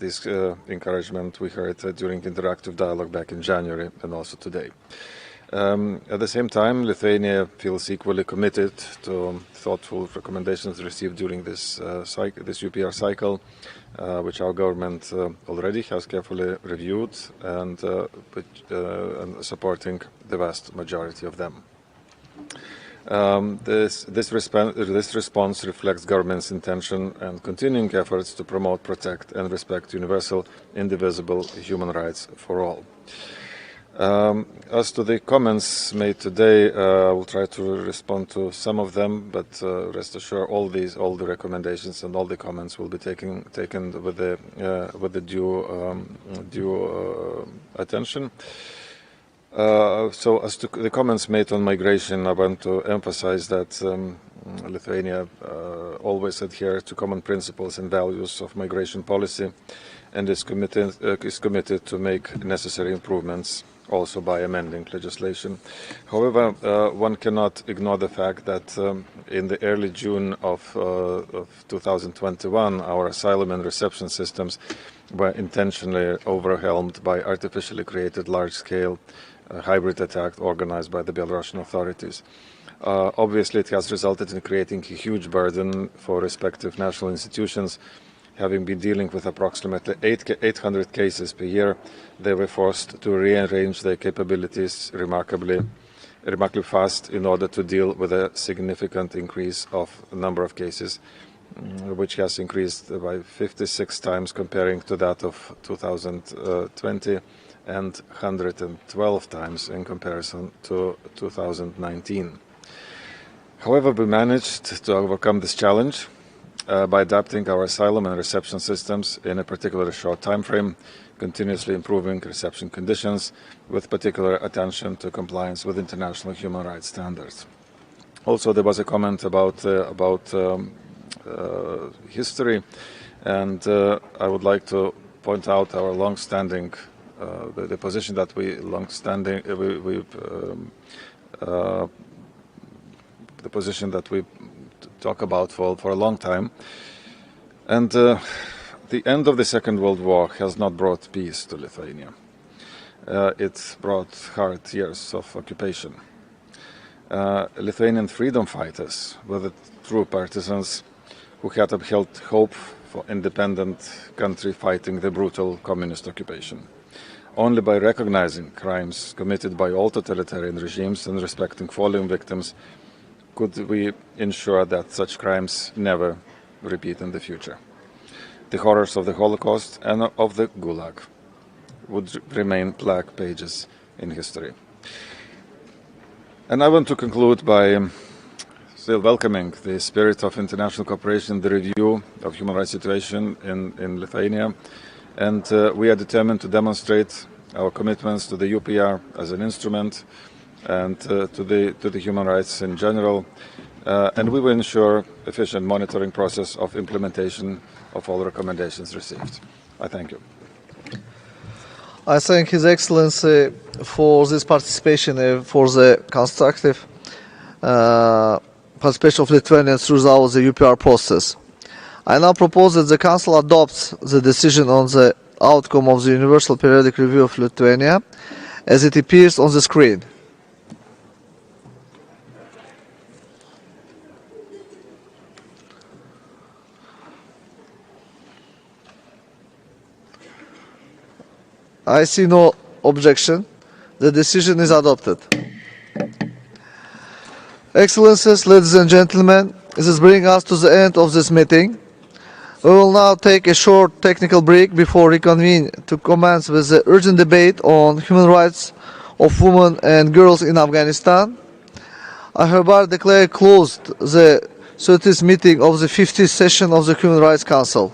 this encouragement we heard during interactive dialogue back in January and also today. At the same time, Lithuania feels equally committed to thoughtful recommendations received during this UPR cycle, which our government already has carefully reviewed and supporting the vast majority of them. This response reflects government's intention and continuing efforts to promote, protect and respect universal, indivisible human rights for all. As to the comments made today, I will try to respond to some of them, but rest assured, all the recommendations and all the comments will be taken with the due attention. So, as to the comments made on migration, I want to emphasize that Lithuania always adheres to common principles and values of migration policy, and is committed to make necessary improvements, also by amending legislation. However, one cannot ignore the fact that in the early June of 2021, our asylum and reception systems were intentionally overwhelmed by artificially created large-scale hybrid attack organized by the Belarusian authorities. Obviously, it has resulted in creating a huge burden for respective national institutions. Having been dealing with approximately 800 cases per year, they were forced to rearrange their capabilities remarkably fast in order to deal with a significant increase of the number of cases, which has increased by 56 times comparing to that of 2020 and 112 times in comparison to 2019. However, we managed to overcome this challenge by adapting our asylum and reception systems in a particularly short time frame, continuously improving reception conditions with particular attention to compliance with international human rights standards. Also, there was a comment about history, and I would like to point out our long-standing the position that the position that we talk about for a long time. And the end of the Second World War has not brought peace to Lithuania. It brought hard years of occupation. Lithuanian freedom fighters were the true partisans who had upheld hope for independent country fighting the brutal communist occupation. Only by recognizing crimes committed by all totalitarian regimes and respecting fallen victims could we ensure that such crimes never repeat in the future. The horrors of the Holocaust and of the Gulag would remain black pages in history. And I want to conclude by still welcoming the spirit of international cooperation, the review of human rights situation in Lithuania. And we are determined to demonstrate our commitments to the UPR as an instrument and to the human rights in general. And we will ensure efficient monitoring process of implementation of all recommendations received. I thank you. I thank His Excellency for this participation, for the constructive participation of Lithuanians throughout the UPR process. I now propose that the Council adopts the decision on the outcome of the Universal Periodic Review of Lithuania as it appears on the screen. I see no objection. The decision is adopted. Excellencies, ladies and gentlemen, this brings us to the end of this meeting. We will now take a short technical break before reconvene to commence with the urgent debate on human rights of women and girls in Afghanistan. I hereby declare closed the 30th meeting of the 50th session of the Human Rights Council.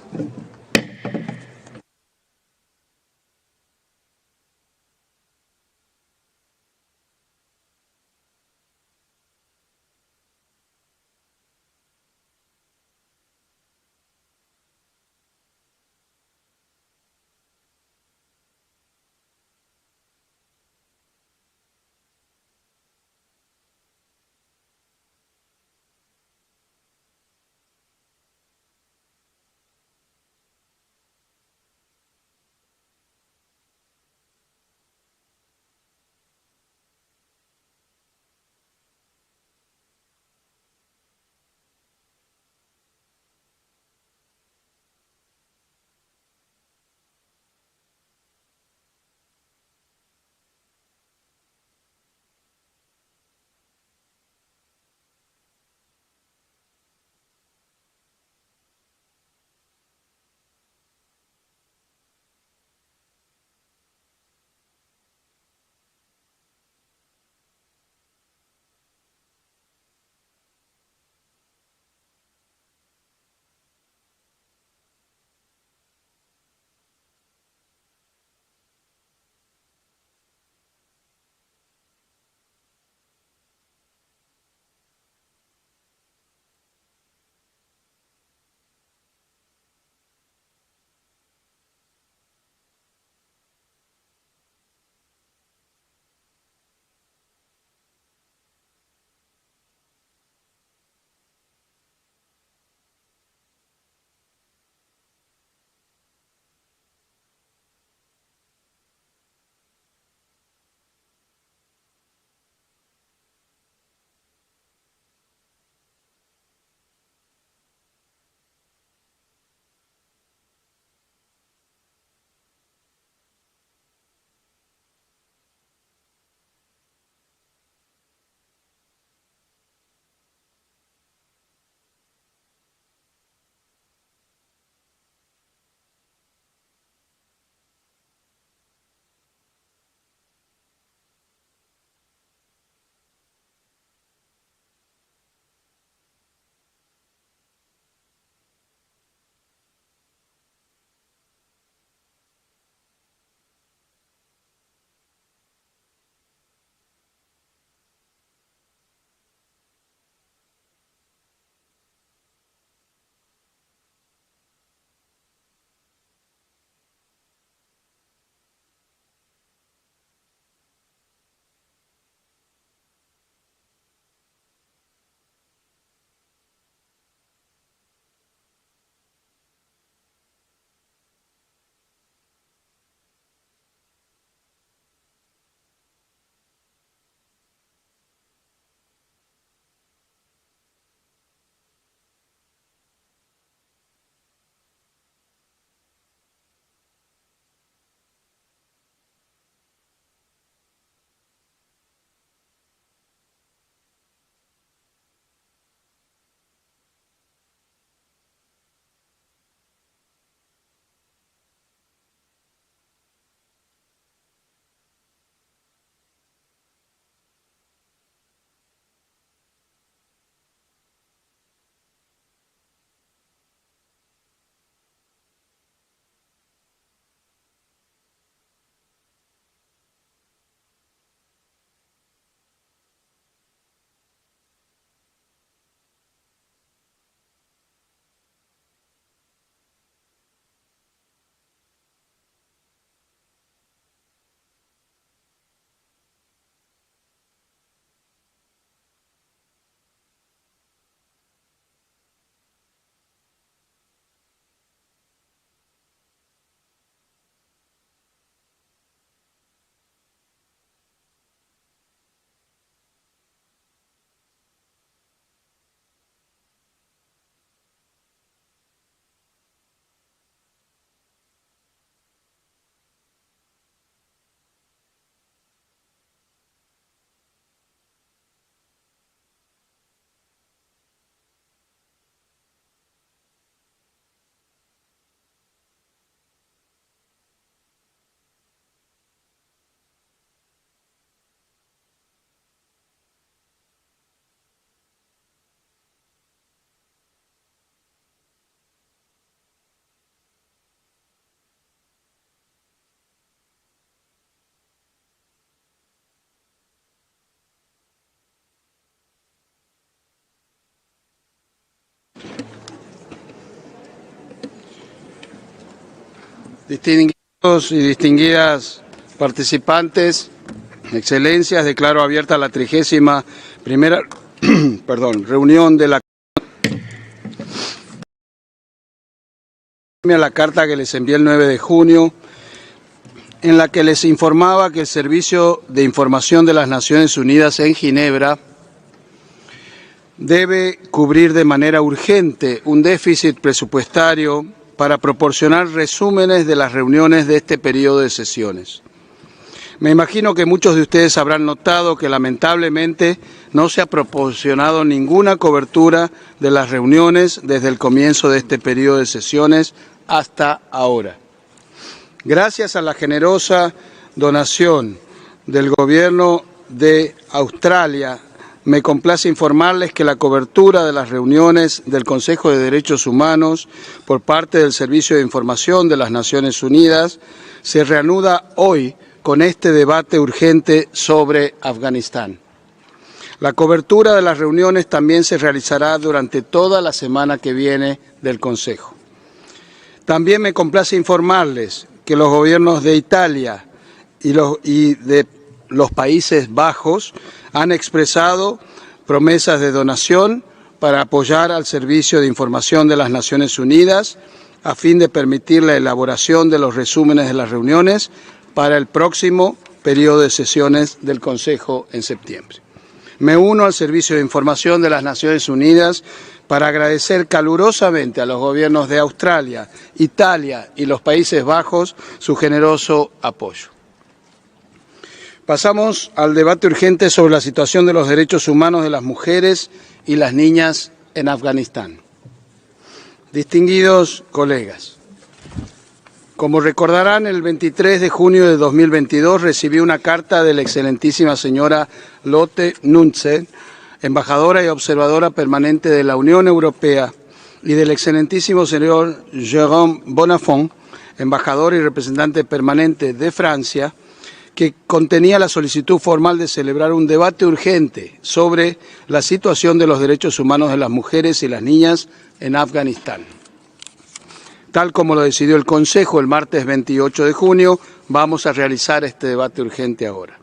Distinguidos y distinguidas participantes, excelencias, declaro abierta la 31ª reunión de la carta que les envié el 9 de junio, en la que les informaba que el Servicio de Información de las Naciones Unidas en Ginebra debe cubrir de manera urgente un déficit presupuestario para proporcionar resúmenes de las reuniones de este periodo de sesiones. Me imagino que muchos de ustedes habrán notado que lamentablemente no se ha proporcionado ninguna cobertura de las reuniones desde el comienzo de este periodo de sesiones hasta ahora. Gracias a la generosa donación del Gobierno de Australia, me complace informarles que la cobertura de las reuniones del Consejo de Derechos Humanos por parte del Servicio de Información de las Naciones Unidas se reanuda hoy con este debate urgente sobre Afganistán. La cobertura de las reuniones también se realizará durante toda la semana que viene del Consejo. También me complace informarles que los gobiernos de Italia y de los Países Bajos han expresado promesas de donación para apoyar al Servicio de Información de las Naciones Unidas a fin de permitir la elaboración de los resúmenes de las reuniones para el próximo periodo de sesiones del Consejo en septiembre. Me uno al Servicio de Información de las Naciones Unidas para agradecer calurosamente a los gobiernos de Australia, Italia y los Países Bajos su generoso apoyo. Pasamos al debate urgente sobre la situación de los derechos humanos de las mujeres y las niñas en Afganistán. Distinguidos colegas, como recordarán, el 23 de junio de 2022 recibí una carta de la excelentísima señora Lotte Nunze, embajadora y observadora permanente de la Unión Europea, y del excelentísimo señor Jérôme Bonafont, embajador y representante permanente de Francia, que contenía la solicitud formal de celebrar un debate urgente sobre la situación de los derechos humanos de las mujeres y las niñas en Afganistán. Tal como lo decidió el Consejo el martes 28 de junio, vamos a realizar este debate urgente ahora.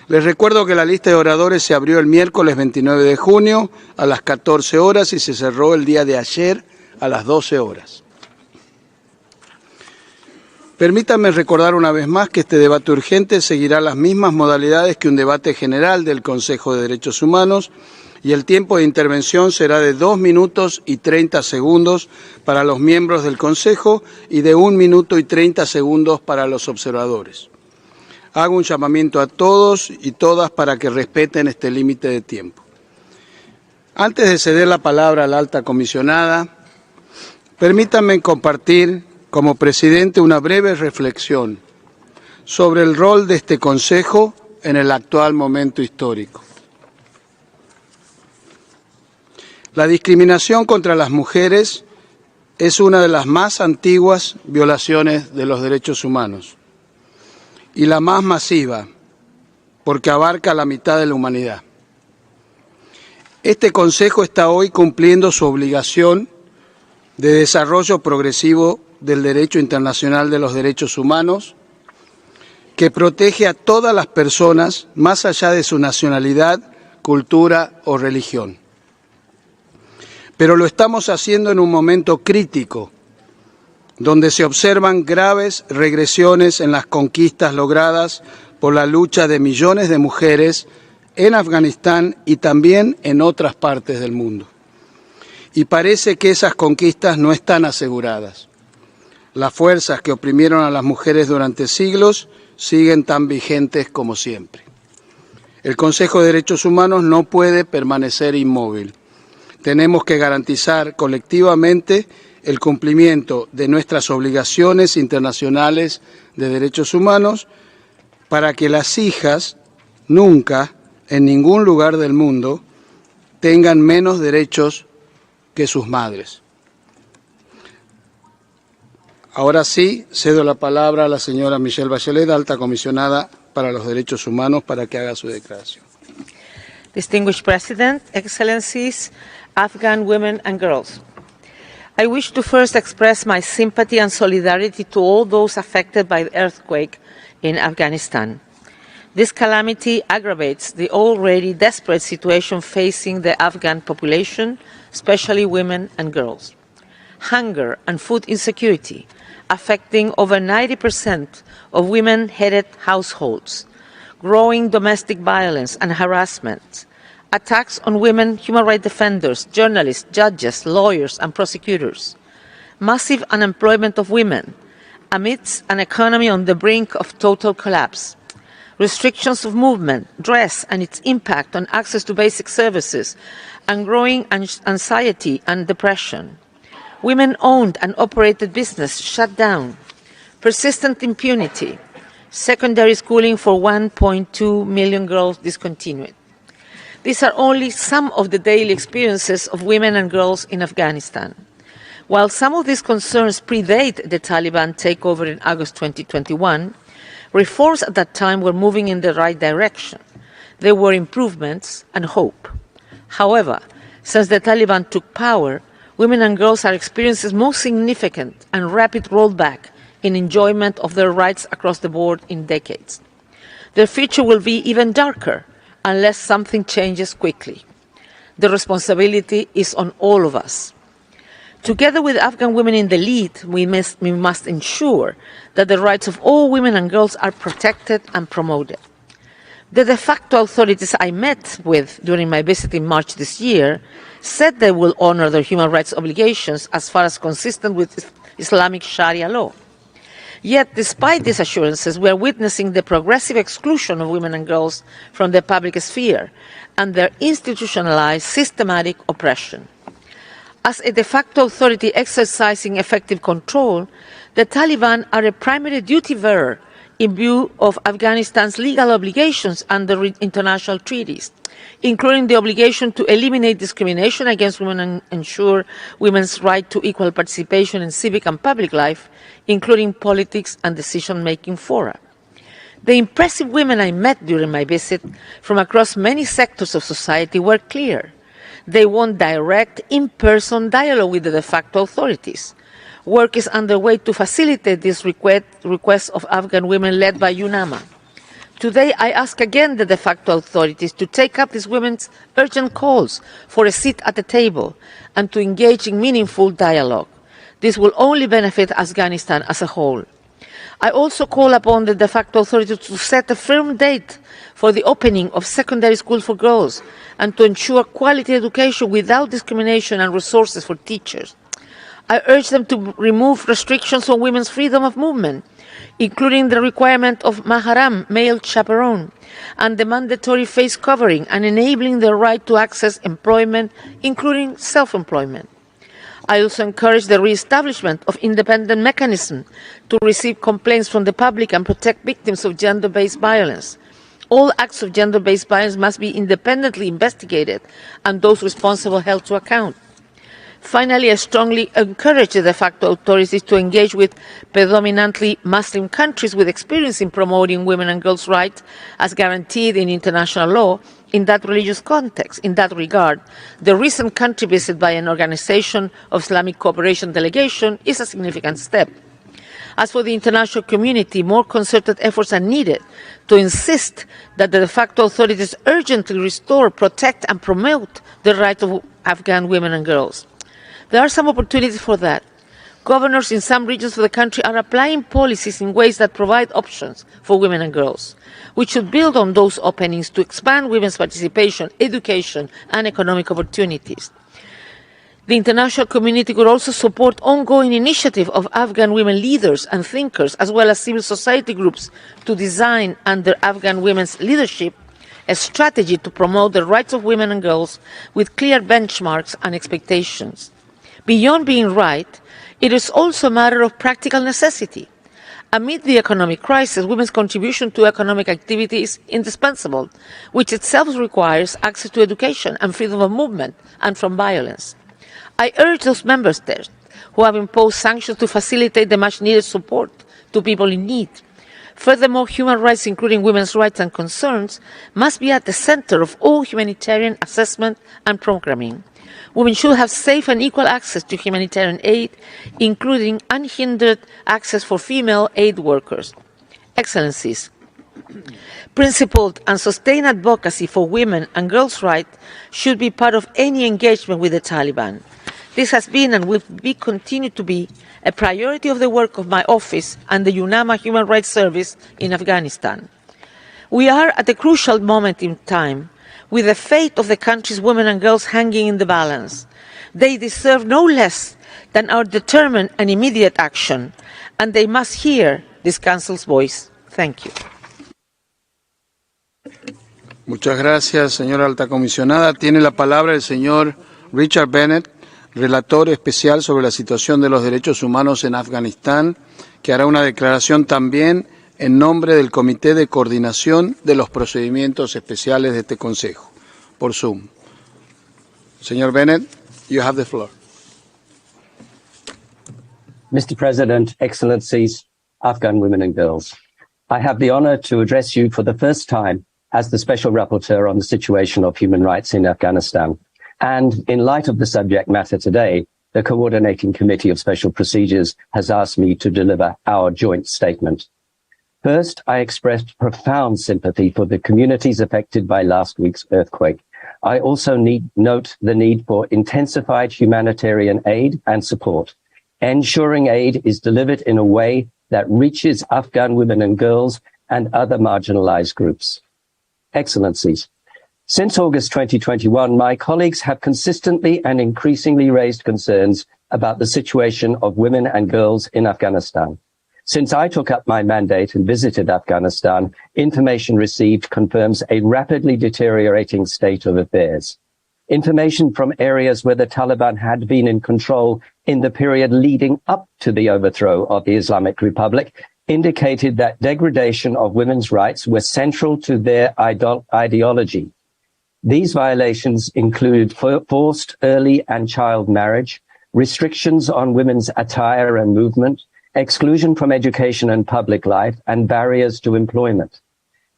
Les recuerdo que la lista de oradores se abrió el miércoles 29 de junio a las 14 horas y se cerró el día de ayer a las 12 horas. Permítanme recordar una vez más que este debate urgente seguirá las mismas modalidades que un debate general del Consejo de Derechos Humanos y el tiempo de intervención será de 2 minutos y 30 segundos para los miembros del Consejo y de 1 minuto y 30 segundos para los observadores. Hago un llamamiento a todos y todas para que respeten este límite de tiempo. Antes de ceder la palabra a la alta comisionada, permítanme compartir como presidente una breve reflexión sobre el rol de este Consejo en el actual momento histórico. La discriminación contra las mujeres es una de las más antiguas violaciones de los derechos humanos y la más masiva, porque abarca la mitad de la humanidad. Este Consejo está hoy cumpliendo su obligación de desarrollo progresivo del derecho internacional de los derechos humanos, que protege a todas las personas más allá de su nacionalidad, cultura o religión. Pero lo estamos haciendo en un momento crítico, donde se observan graves regresiones en las conquistas logradas por la lucha de millones de mujeres en Afganistán y también en otras partes del mundo. Y parece que esas conquistas no están aseguradas. Las fuerzas que oprimieron a las mujeres durante siglos siguen tan vigentes como siempre. El Consejo de Derechos Humanos no puede permanecer inmóvil. Tenemos que garantizar colectivamente el cumplimiento de nuestras obligaciones internacionales de derechos humanos para que las hijas nunca, en ningún lugar del mundo, tengan menos derechos que sus madres. Ahora sí, cedo la palabra a la señora Michelle Bachelet, alta comisionada para los derechos humanos, para que haga su declaración. Distinguished President, Excellencies, Afghan women and girls. I wish to first express my sympathy and solidarity to all those affected by the earthquake in Afghanistan. This calamity aggravates the already desperate situation facing the Afghan population, especially women and girls. Hunger and food insecurity affecting over 90% of women-headed households, growing domestic violence and harassment, attacks on women, human rights defenders, journalists, judges, lawyers, and prosecutors, massive unemployment of women amidst an economy on the brink of total collapse, restrictions of movement, dress, and its impact on access to basic services, and growing anxiety and depression, women-owned and operated business shut down, persistent impunity, secondary schooling for 1.2 million girls discontinued. These are only some of the daily experiences of women and girls in Afghanistan. While some of these concerns predate the Taliban takeover in August 2021, reforms at that time were moving in the right direction. There were improvements and hope. However, since the Taliban took power, women and girls are experiencing most significant and rapid rollback in enjoyment of their rights across the board in decades. Their future will be even darker unless something changes quickly. The responsibility is on all of us. Together with Afghan women in the lead, we must ensure that the rights of all women and girls are protected and promoted. The de facto authorities I met with during my visit in March this year said they will honor their human rights obligations as far as consistent with Islamic Sharia law. Yet, despite these assurances, we are witnessing the progressive exclusion of women and girls from the public sphere and their institutionalized systematic oppression. As a de facto authority exercising effective control, the Taliban are a primary duty bearer in view of Afghanistan's legal obligations under international treaties, including the obligation to eliminate discrimination against women and ensure women's right to equal participation in civic and public life, including politics and decision-making fora. The impressive women I met during my visit from across many sectors of society were clear. They want direct, in-person dialogue with the de facto authorities. Work is underway to facilitate this request of Afghan women led by UNAMA. Today, I ask again the de facto authorities to take up these women's urgent calls for a seat at the table and to engage in meaningful dialogue. This will only benefit Afghanistan as a whole. I also call upon the de facto authorities to set a firm date for the opening of secondary schools for girls and to ensure quality education without discrimination and resources for teachers. I urge them to remove restrictions on women's freedom of movement, including the requirement of mahram, male chaperone, and the mandatory face covering and enabling their right to access employment, including self-employment. I also encourage the re-establishment of independent mechanisms to receive complaints from the public and protect victims of gender-based violence. All acts of gender-based violence must be independently investigated and those responsible held to account. Finally, I strongly encourage the de facto authorities to engage with predominantly Muslim countries with experience in promoting women and girls' rights as guaranteed in international law in that religious context. In that regard, the recent country visit by an Organization of Islamic Cooperation delegation is a significant step. As for the international community, more concerted efforts are needed to insist that the de facto authorities urgently restore, protect, and promote the rights of Afghan women and girls. There are some opportunities for that. Governors in some regions of the country are applying policies in ways that provide options for women and girls. We should build on those openings to expand women's participation, education, and economic opportunities. The international community could also support ongoing initiatives of Afghan women leaders and thinkers, as well as civil society groups, to design, under Afghan women's leadership, a strategy to promote the rights of women and girls with clear benchmarks and expectations. Beyond being right, it is also a matter of practical necessity. Amid the economic crisis, women's contribution to economic activity is indispensable, which itself requires access to education and freedom of movement and from violence. I urge those member states who have imposed sanctions to facilitate the much-needed support to people in need. Furthermore, human rights, including women's rights and concerns, must be at the center of all humanitarian assessment and programming. Women should have safe and equal access to humanitarian aid, including unhindered access for female aid workers. Excellencies, principled and sustained advocacy for women and girls' rights should be part of any engagement with the Taliban. This has been and will continue to be a priority of the work of my office and the UNAMA Human Rights Service in Afghanistan. We are at a crucial moment in time, with the fate of the country's women and girls hanging in the balance. They deserve no less than our determined and immediate action, and they must hear this Council's voice. Thank you. Muchas gracias, señora alta comisionada. Tiene la palabra el señor Richard Bennett, relator especial sobre la situación de los derechos humanos en Afganistán, que hará una declaración también en nombre del Comité de Coordinación de los Procedimientos Especiales de este Consejo, por Zoom. Señor Bennett, you have the floor. Mr. President, Excellencies, Afghan women and girls, I have the honor to address you for the first time as the Special Rapporteur on the situation of human rights in Afghanistan. And in light of the subject matter today, the Coordinating Committee of Special Procedures has asked me to deliver our joint statement. First, I expressed profound sympathy for the communities affected by last week's earthquake. I also note the need for intensified humanitarian aid and support, ensuring aid is delivered in a way that reaches Afghan women and girls and other marginalized groups. Excellencies, since August 2021, my colleagues have consistently and increasingly raised concerns about the situation of women and girls in Afghanistan. Since I took up my mandate and visited Afghanistan, information received confirms a rapidly deteriorating state of affairs. Information from areas where the Taliban had been in control in the period leading up to the overthrow of the Islamic Republic indicated that degradation of women's rights were central to their ideology. These violations include forced early and child marriage, restrictions on women's attire and movement, exclusion from education and public life, and barriers to employment.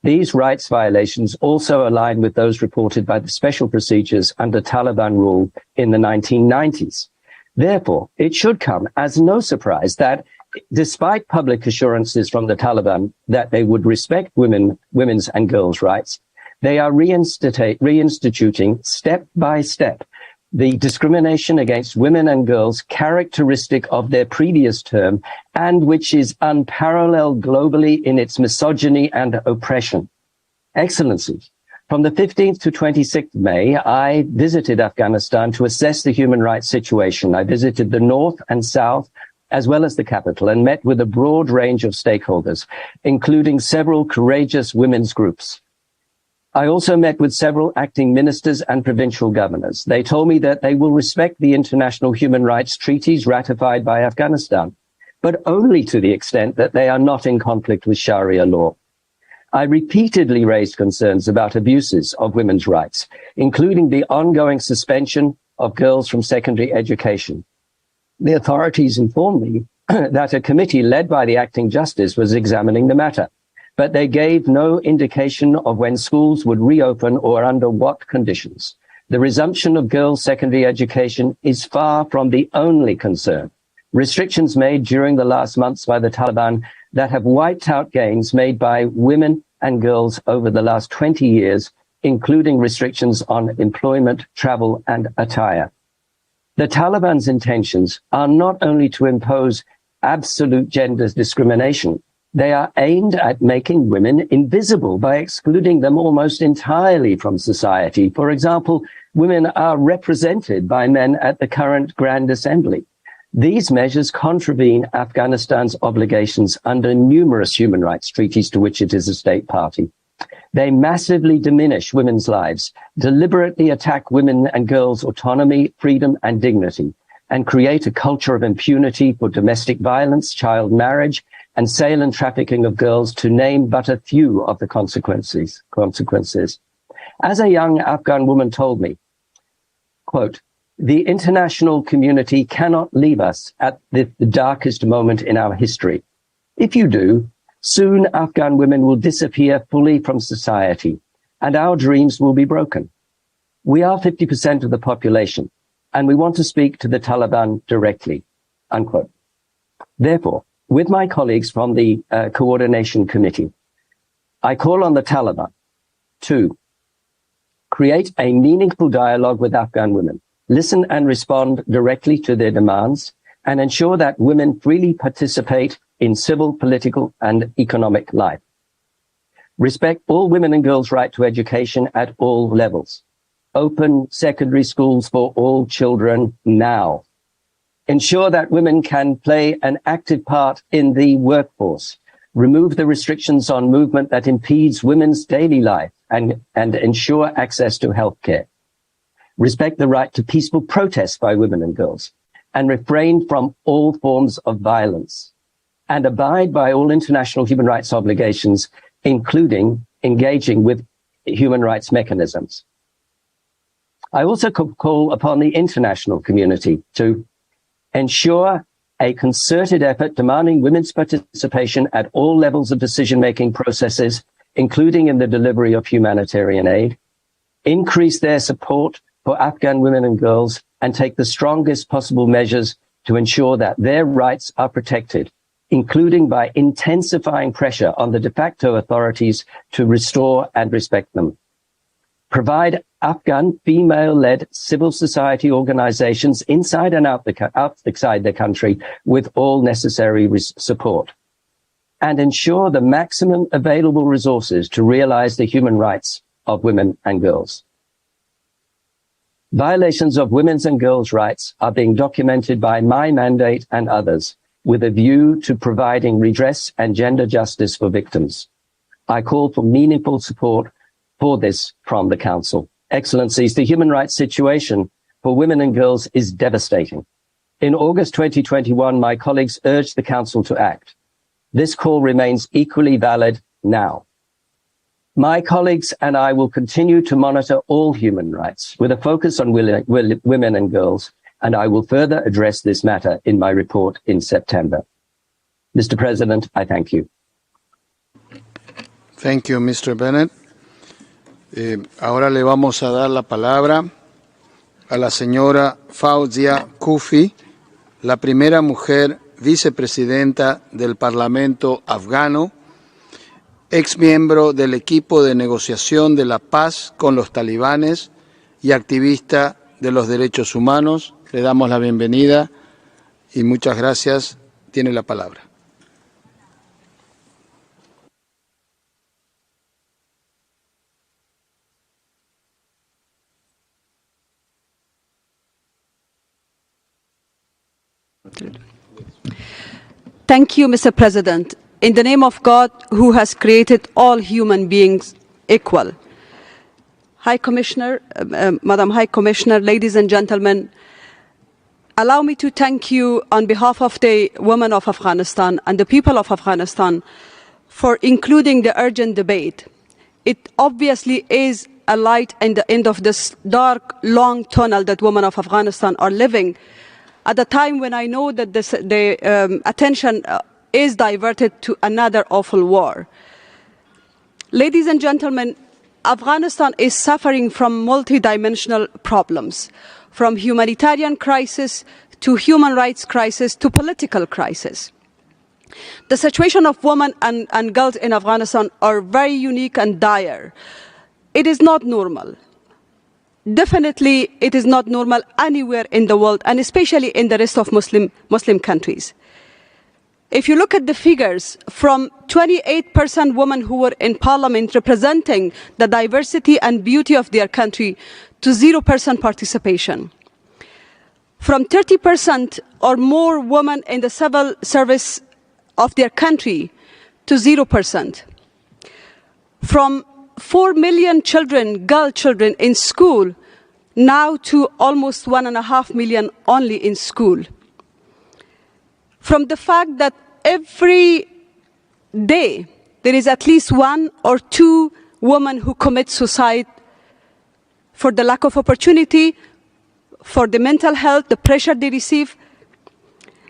These rights violations also align with those reported by the special procedures under Taliban rule in the 1990s. Therefore, it should come as no surprise that despite public assurances from the Taliban that they would respect women's and girls' rights, they are reinstituting step by step the discrimination against women and girls characteristic of their previous term and which is unparalleled globally in its misogyny and oppression. Excellencies, from the 15th to 26th May, I visited Afghanistan to assess the human rights situation. I visited the north and south, as well as the capital, and met with a broad range of stakeholders, including several courageous women's groups. I also met with several acting ministers and provincial governors. They told me that they will respect the international human rights treaties ratified by Afghanistan, but only to the extent that they are not in conflict with Sharia law. I repeatedly raised concerns about abuses of women's rights, including the ongoing suspension of girls from secondary education. The authorities informed me that a committee led by the acting justice was examining the matter, but they gave no indication of when schools would reopen or under what conditions. The resumption of girls' secondary education is far from the only concern. Restrictions made during the last months by the Taliban that have wiped out gains made by women and girls over the last 20 years, including restrictions on employment, travel, and attire. The Taliban's intentions are not only to impose absolute gender discrimination, they are aimed at making women invisible by excluding them almost entirely from society. For example, women are represented by men at the current Grand Assembly. These measures contravene Afghanistan's obligations under numerous human rights treaties to which it is a state party. They massively diminish women's lives, deliberately attack women and girls' autonomy, freedom, and dignity, and create a culture of impunity for domestic violence, child marriage, and sale and trafficking of girls, to name but a few of the consequences. As a young Afghan woman told me, quote, "The international community cannot leave us at the darkest moment in our history. If you do, soon Afghan women will disappear fully from society, and our dreams will be broken. We are 50% of the population, and we want to speak to the Taliban directly, unquote. Therefore, with my colleagues from the Coordination Committee, I call on the Taliban to create a meaningful dialogue with Afghan women, listen and respond directly to their demands, and ensure that women freely participate in civil, political, and economic life. Respect all women and girls' right to education at all levels. Open secondary schools for all children now. Ensure that women can play an active part in the workforce. Remove the restrictions on movement that impedes women's daily life and ensure access to healthcare. Respect the right to peaceful protest by women and girls and refrain from all forms of violence. And abide by all international human rights obligations, including engaging with human rights mechanisms. I also call upon the international community to ensure a concerted effort demanding women's participation at all levels of decision-making processes, including in the delivery of humanitarian aid, increase their support for Afghan women and girls, and take the strongest possible measures to ensure that their rights are protected, including by intensifying pressure on the de facto authorities to restore and respect them. Provide Afghan female-led civil society organizations inside and outside the country with all necessary support. And ensure the maximum available resources to realize the human rights of women and girls. Violations of women's and girls' rights are being documented by my mandate and others, with a view to providing redress and gender justice for victims. I call for meaningful support for this from the Council. Excellencies, the human rights situation for women and girls is devastating. In August 2021, my colleagues urged the Council to act. This call remains equally valid now. My colleagues and I will continue to monitor all human rights with a focus on women and girls, and I will further address this matter in my report in September. Mr. President, I thank you. Thank you, Mr. Bennett. Ahora le vamos a dar la palabra a la señora Fauzia Kufi, la primera mujer vicepresidenta del Parlamento afgano, ex miembro del equipo de negociación de la paz con los talibanes y activista de los derechos humanos. Le damos la bienvenida y muchas gracias. Tiene la palabra. Thank you, Mr. President. In the name of God, who has created all human beings equal. High Commissioner, Madam High Commissioner, ladies and gentlemen, allow me to thank you on behalf of the women of Afghanistan and the people of Afghanistan for including the urgent debate. It obviously is a light at the end of this dark, long tunnel that women of Afghanistan are living at a time when I know that the attention is diverted to another awful war. Ladies and gentlemen, Afghanistan is suffering from multidimensional problems, from humanitarian crisis to human rights crisis to political crisis. The situation of women and girls in Afghanistan are very unique and dire. It is not normal. Definitely, it is not normal anywhere in the world, and especially in the rest of Muslim countries. If you look at the figures, from 28% women who were in parliament representing the diversity and beauty of their country to 0% participation. From 30% or more women in the civil service of their country to 0%. From 4 million children, girl children in school, now to almost 1.5 million only in school. From the fact that every day there is at least 1 or 2 women who commit suicide for the lack of opportunity, for the mental health, the pressure they receive.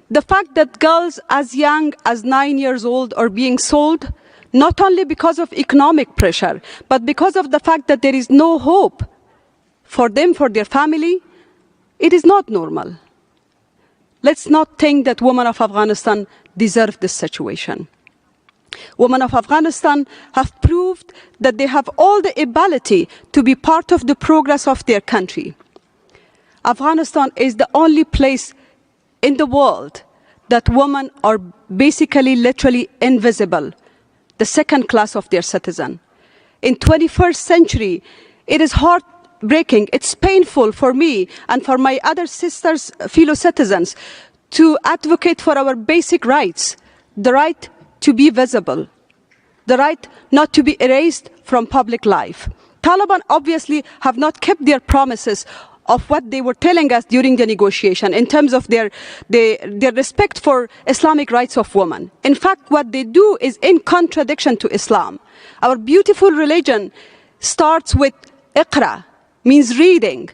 The fact that girls as young as 9 years old are being sold, not only because of economic pressure, but because of the fact that there is no hope for them, for their family, It is not normal. Let's not think that women of Afghanistan deserve this situation. Women of Afghanistan have proved that they have all the ability to be part of the progress of their country. Afghanistan is the only place in the world that women are basically literally invisible, the second class of their citizen. In 21st century, it is heartbreaking, it's painful for me and for my other sisters, fellow citizens, to advocate for our basic rights, the right to be visible, the right not to be erased from public life. Taliban obviously have not kept their promises of what they were telling us during the negotiation in terms of their respect for Islamic rights of women. In fact, what they do is in contradiction to Islam. Our beautiful religion starts with Iqra, means reading.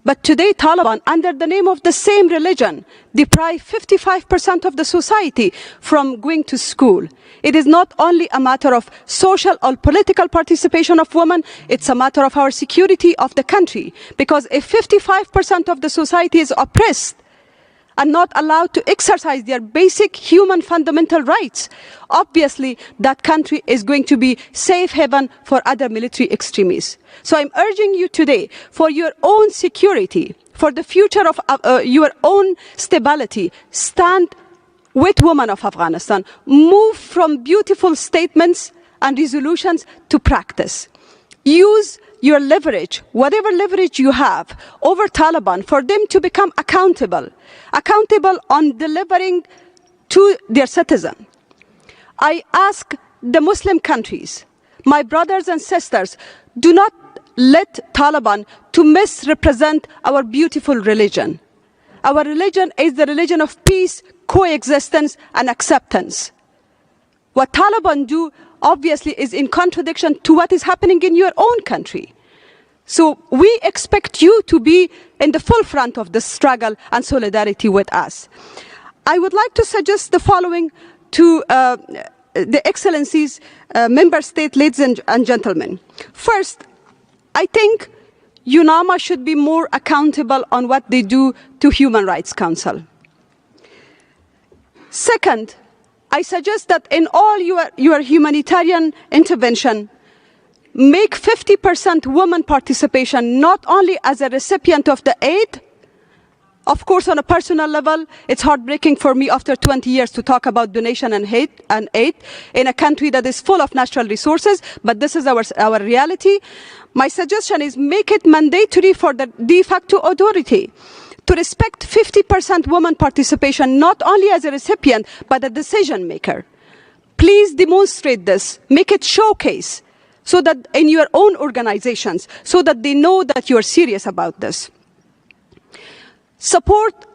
But today, Taliban, under the name of the same religion, deprive 55% of the society from going to school. It is not only a matter of social or political participation of women, it's a matter of our security of the country. Because if 55% of the society is oppressed and not allowed to exercise their basic human fundamental rights, obviously that country is going to be safe haven for other military extremists. So I'm urging you today, for your own security, for the future of your own stability, stand with women of Afghanistan. Move from beautiful statements and resolutions to practice. Use your leverage, whatever leverage you have over Taliban, for them to become accountable on delivering to their citizens. I ask the Muslim countries, my brothers and sisters, do not let Taliban to misrepresent our beautiful religion. Our religion is the religion of peace, coexistence, and acceptance. What Taliban do, obviously, is in contradiction to what is happening in your own country. So we expect you to be in the forefront of this struggle and solidarity with us. I would like to suggest the following to the Excellencies, Member State, ladies and gentlemen. First, I think UNAMA should be more accountable on what they do to Human Rights Council. Second, I suggest that in all your humanitarian intervention, make 50% women participation, not only as a recipient of the aid. Of course, on a personal level, it's heartbreaking for me after 20 years to talk about donation and aid in a country that is full of natural resources, but this is our reality. My suggestion is make it mandatory for the de facto authority to respect 50% women participation, not only as a recipient, but a decision maker. Please demonstrate this, make it showcase, so that in your own organizations, so that they know that you're serious about this. Support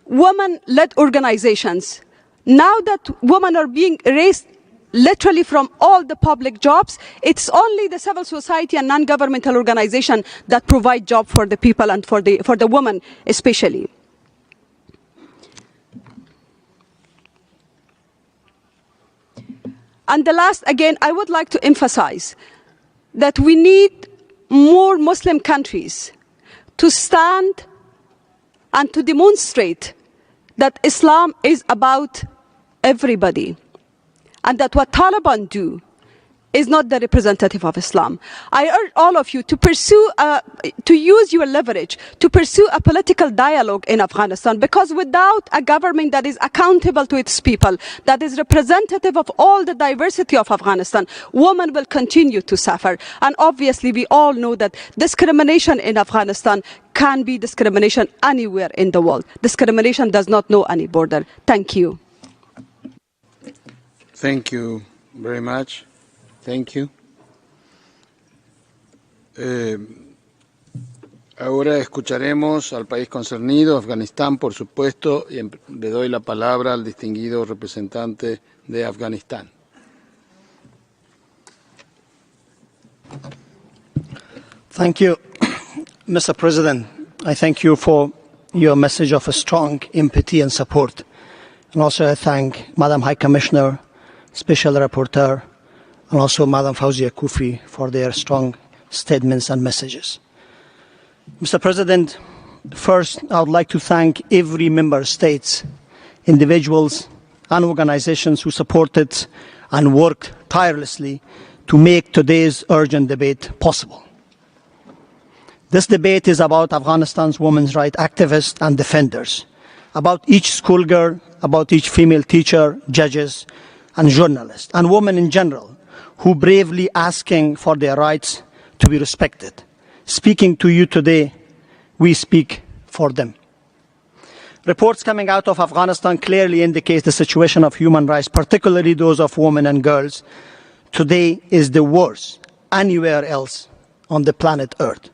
women-led organizations. Now that women are being erased literally from all the public jobs, it's only the civil society and non-governmental organization that provide jobs for the people and for the women especially. And the last, again, I would like to emphasize that we need more Muslim countries to stand and to demonstrate that Islam is about everybody, and that what Taliban do is not the representative of Islam. I urge all of you to pursue, to use your leverage, to pursue a political dialogue in Afghanistan, because without a government that is accountable to its people, that is representative of all the diversity of Afghanistan, women will continue to suffer. And obviously we all know that discrimination in Afghanistan can be discrimination anywhere in the world. Discrimination does not know any border. Thank you. Thank you very much. Thank you. Ahora escucharemos al país concernido, Afganistán, por supuesto, y le doy la palabra al distinguido representante de Afganistán. Thank you, Mr. President. I thank you for your message of a strong empathy and support. And also I thank Madam High Commissioner, Special Rapporteur, and also Madam Fawzia Koofi for their strong statements and messages. Mr. President, First, I would like to thank every member state, individuals and organizations who supported and worked tirelessly to make today's urgent debate possible. This debate is about Afghanistan's women's rights activists and defenders, about each schoolgirl, about each female teacher, judges, and journalists, and women in general, who bravely asking for their rights to be respected. Speaking to you today, we speak for them. Reports coming out of Afghanistan clearly indicate the situation of human rights, particularly those of women and girls, today is the worst anywhere else on the planet Earth.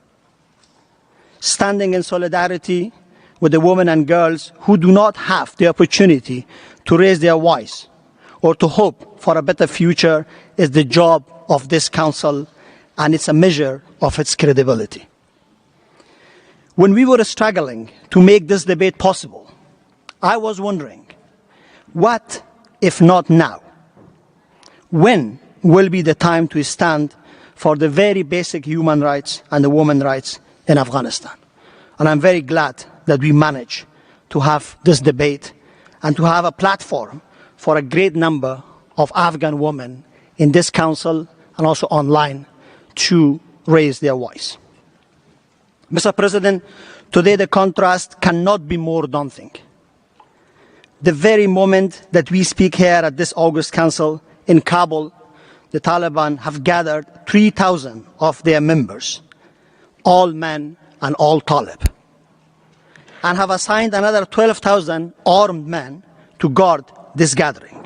Standing in solidarity with the women and girls who do not have the opportunity to raise their voice or to hope for a better future is the job of this Council, and it's a measure of its credibility. When we were struggling to make this debate possible, I was wondering, what if not now? When will be the time to stand for the very basic human rights and the women's rights in Afghanistan? And I'm very glad that we managed to have this debate and to have a platform for a great number of Afghan women in this Council and also online to raise their voice. Mr. President, today the contrast cannot be more daunting. The very moment that we speak here at this August Council in Kabul, the Taliban have gathered 3,000 of their members, all men and all Talib, and have assigned another 12,000 armed men to guard this gathering.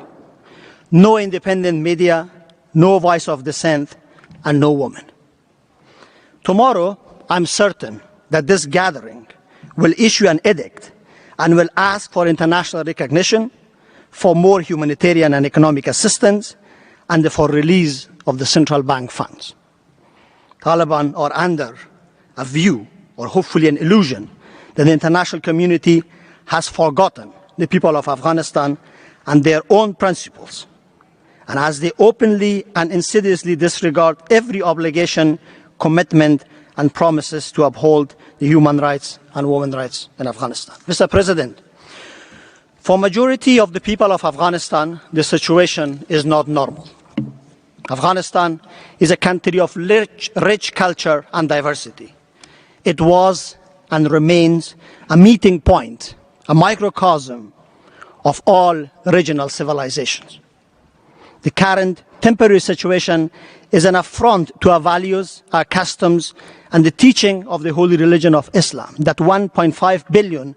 No independent media, no voice of dissent, and no woman. Tomorrow, I'm certain that this gathering will issue an edict and will ask for international recognition, for more humanitarian and economic assistance, and for release of the central bank funds. Taliban are under a view, or hopefully an illusion, that the international community has forgotten the people of Afghanistan and their own principles. And as they openly and insidiously disregard every obligation, commitment, and promises to uphold the human rights and women's rights in Afghanistan. Mr. President, for majority of the people of Afghanistan, the situation is not normal. Afghanistan is a country of rich culture and diversity. It was and remains a meeting point, a microcosm of all regional civilizations. The current temporary situation is an affront to our values, our customs, and the teaching of the holy religion of Islam, that 1.5 billion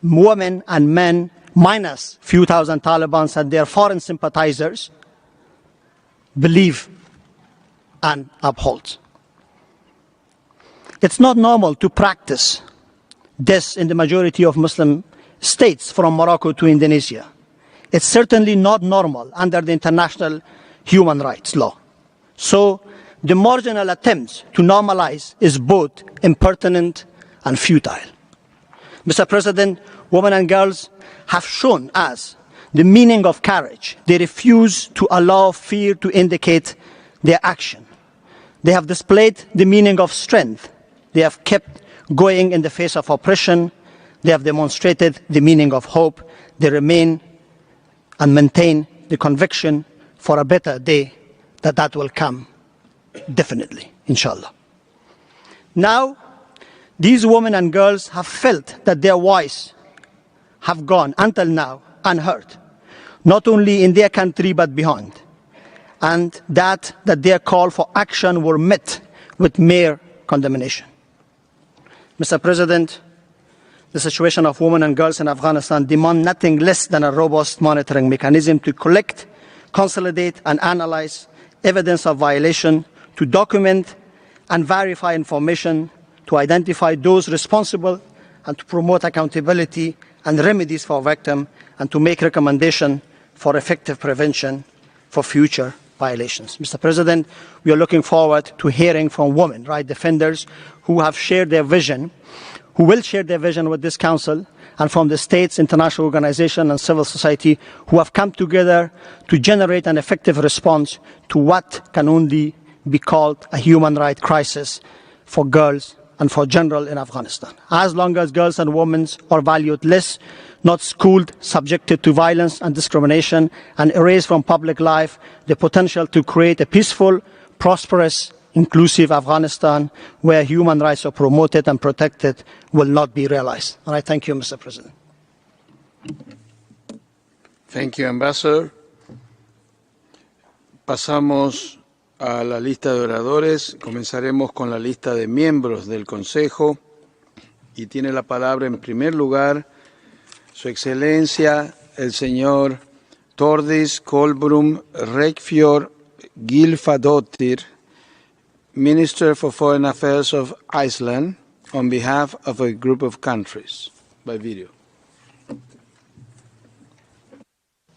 women and men, minus few thousand Taliban and their foreign sympathizers, believe and uphold. It's not normal to practice this in the majority of Muslim states from Morocco to Indonesia. It's certainly not normal under the international human rights law. So the marginal attempts to normalize is both impertinent and futile. Mr. President, women and girls have shown us the meaning of courage. They refuse to allow fear to indicate their action. They have displayed the meaning of strength. They have kept going in the face of oppression. They have demonstrated the meaning of hope. They remain and maintain the conviction for a better day that will come, definitely, inshallah. Now, these women and girls have felt that their voice have gone until now unheard, not only in their country but beyond, and that their call for action were met with mere condemnation. Mr. President, the situation of women and girls in Afghanistan demands nothing less than a robust monitoring mechanism to collect, consolidate, and analyze evidence of violation, to document and verify information, to identify those responsible, and to promote accountability and remedies for victims, and to make recommendations for effective prevention for future violations. Mr. President, we are looking forward to hearing from women rights defenders who have shared their vision, who will share their vision with this Council, and from the states, international organizations, and civil society who have come together to generate an effective response to what can only be called a human rights crisis for girls and for general in Afghanistan. As long as girls and women are valued less, not schooled, subjected to violence and discrimination, and erased from public life, the potential to create a peaceful, prosperous, inclusive Afghanistan where human rights are promoted and protected will not be realized. And I thank you, Mr. President. Thank you, Ambassador. Pasamos a la lista de oradores. Comenzaremos con la lista de miembros del Consejo. Y tiene la palabra en primer lugar Su Excelencia el señor Tordis Kolbrum Reykfjord Gylfadóttir, Minister for Foreign Affairs of Iceland, on behalf of a group of countries. By video.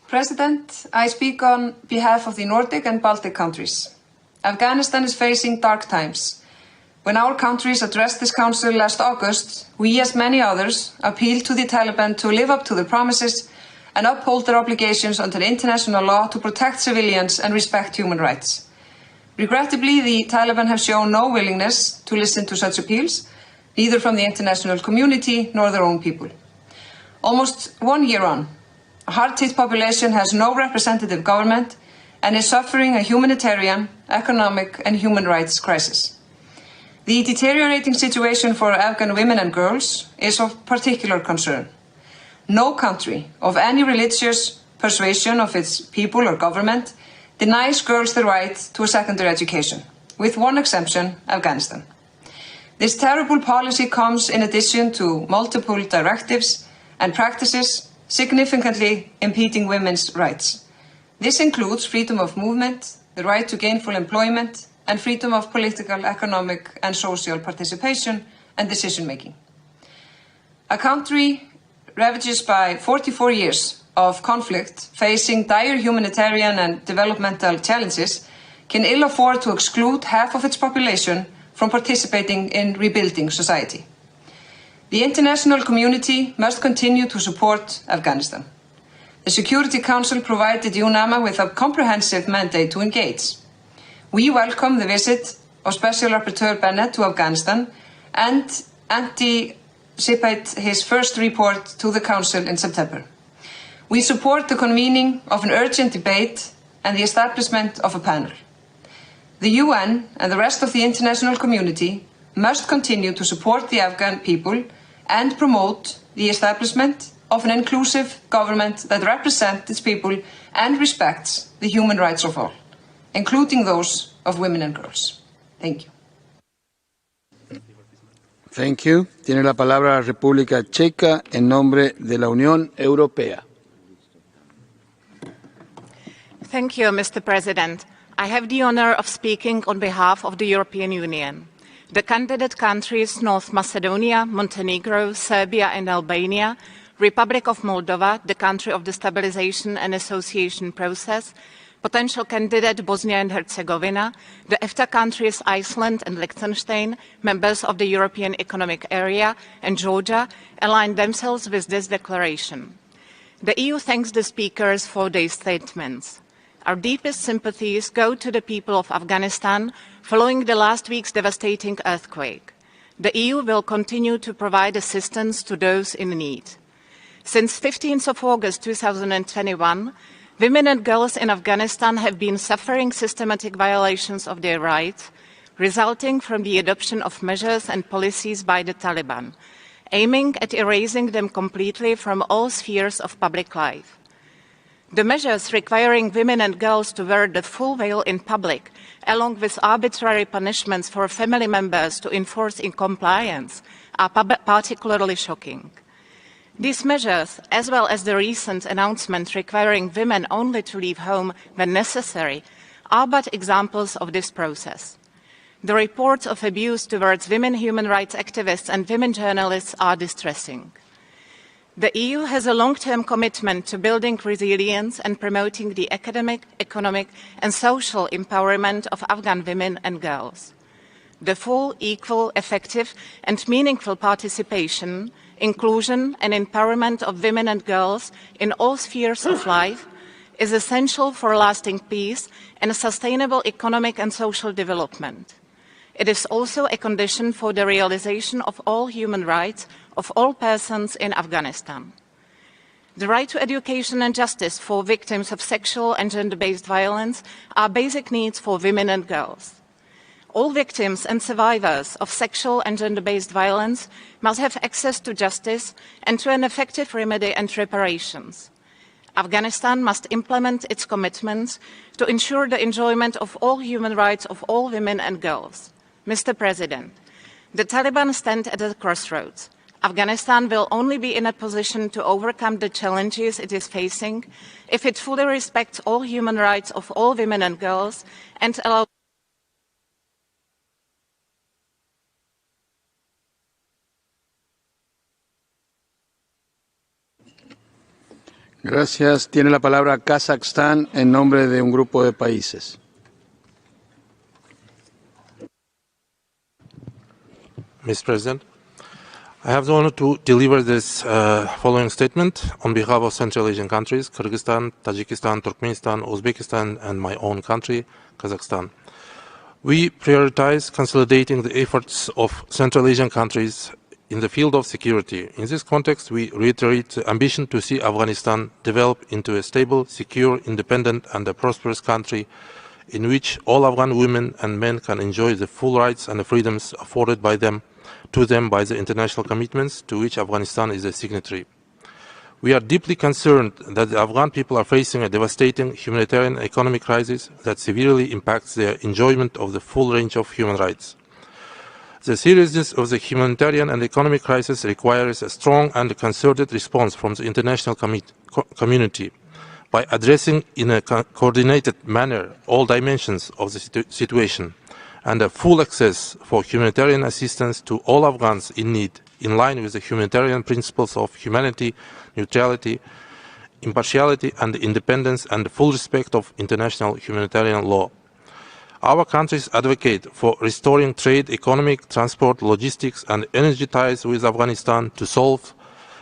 President, I speak on behalf of the Nordic and Baltic countries. Afghanistan is facing dark times. When our countries addressed this council last August, we, as many others, appealed to the Taliban to live up to their promises and uphold their obligations under international law to protect civilians and respect human rights. Regrettably, the Taliban have shown no willingness to listen to such appeals, neither from the international community nor their own people. Almost 1 year on, a hard-hit population has no representative government and is suffering a humanitarian, economic and human rights crisis. The deteriorating situation for Afghan women and girls is of particular concern. No country of any religious persuasion of its people or government denies girls the right to a secondary education, with one exception, Afghanistan. This terrible policy comes in addition to multiple directives and practices significantly impeding women's rights. This includes freedom of movement, the right to gainful employment, and freedom of political, economic, and social participation and decision-making. A country ravaged by 44 years of conflict, facing dire humanitarian and developmental challenges, can ill afford to exclude half of its population from participating in rebuilding society. The international community must continue to support Afghanistan. The Security Council provided UNAMA with a comprehensive mandate to engage. We welcome the visit of Special Rapporteur Bennett to Afghanistan and anticipate his first report to the Council in September. We support the convening of an urgent debate and the establishment of a panel. The UN and the rest of the international community must continue to support the Afghan people and promote the establishment of an inclusive government that represents its people and respects the human rights of all, including those of women and girls. Thank you. Thank you. Tiene la palabra la República Checa en nombre de la Unión Europea. Thank you, Mr. President. I have the honor of speaking on behalf of the European Union. The candidate countries North Macedonia, Montenegro, Serbia and Albania, Republic of Moldova, the country of the Stabilization and Association process, potential candidate Bosnia and Herzegovina, the EFTA countries Iceland and Liechtenstein, members of the European Economic Area, and Georgia, aligned themselves with this declaration. The EU thanks the speakers for their statements. Our deepest sympathies go to the people of Afghanistan following the last week's devastating earthquake. The EU will continue to provide assistance to those in need. Since 15th of August 2021, women and girls in Afghanistan have been suffering systematic violations of their rights, resulting from the adoption of measures and policies by the Taliban, aiming at erasing them completely from all spheres of public life. The measures requiring women and girls to wear the full veil in public, along with arbitrary punishments for family members to enforce in compliance, are particularly shocking. These measures, as well as the recent announcement requiring women only to leave home when necessary, are but examples of this process. The reports of abuse towards women human rights activists and women journalists are distressing. The EU has a long-term commitment to building resilience and promoting the academic, economic and social empowerment of Afghan women and girls. The full, equal, effective and meaningful participation, inclusion and empowerment of women and girls in all spheres of life is essential for lasting peace and sustainable economic and social development. It is also a condition for the realization of all human rights of all persons in Afghanistan. The right to education and justice for victims of sexual and gender-based violence are basic needs for women and girls. All victims and survivors of sexual and gender-based violence must have access to justice and to an effective remedy and reparations. Afghanistan must implement its commitments to ensure the enjoyment of all human rights of all women and girls. Mr. President, the Taliban stand at a crossroads. Afghanistan will only be in a position to overcome the challenges it is facing if it fully respects all human rights of all women and girls and allows Gracias. Tiene la palabra Kazajstán en nombre de un grupo de países. Mr. President, I have the honor to deliver this following statement on behalf of Central Asian countries, Kyrgyzstan, Tajikistan, Turkmenistan, Uzbekistan, and my own country, Kazakhstan. We prioritize consolidating the efforts of Central Asian countries in the field of security. In this context, we reiterate the ambition to see Afghanistan develop into a stable, secure, independent, and a prosperous country in which all Afghan women and men can enjoy the full rights and the freedoms afforded to them by the international commitments to which Afghanistan is a signatory. We are deeply concerned that the Afghan people are facing a devastating humanitarian and economic crisis that severely impacts their enjoyment of the full range of human rights. The seriousness of the humanitarian and economic crisis requires a strong and concerted response from the international community by addressing in a coordinated manner all dimensions of the situation and a full access for humanitarian assistance to all Afghans in need, in line with the humanitarian principles of humanity, neutrality, impartiality and independence, and full respect of international humanitarian law. Our countries advocate for restoring trade, economic, transport, logistics and energy ties with Afghanistan to solve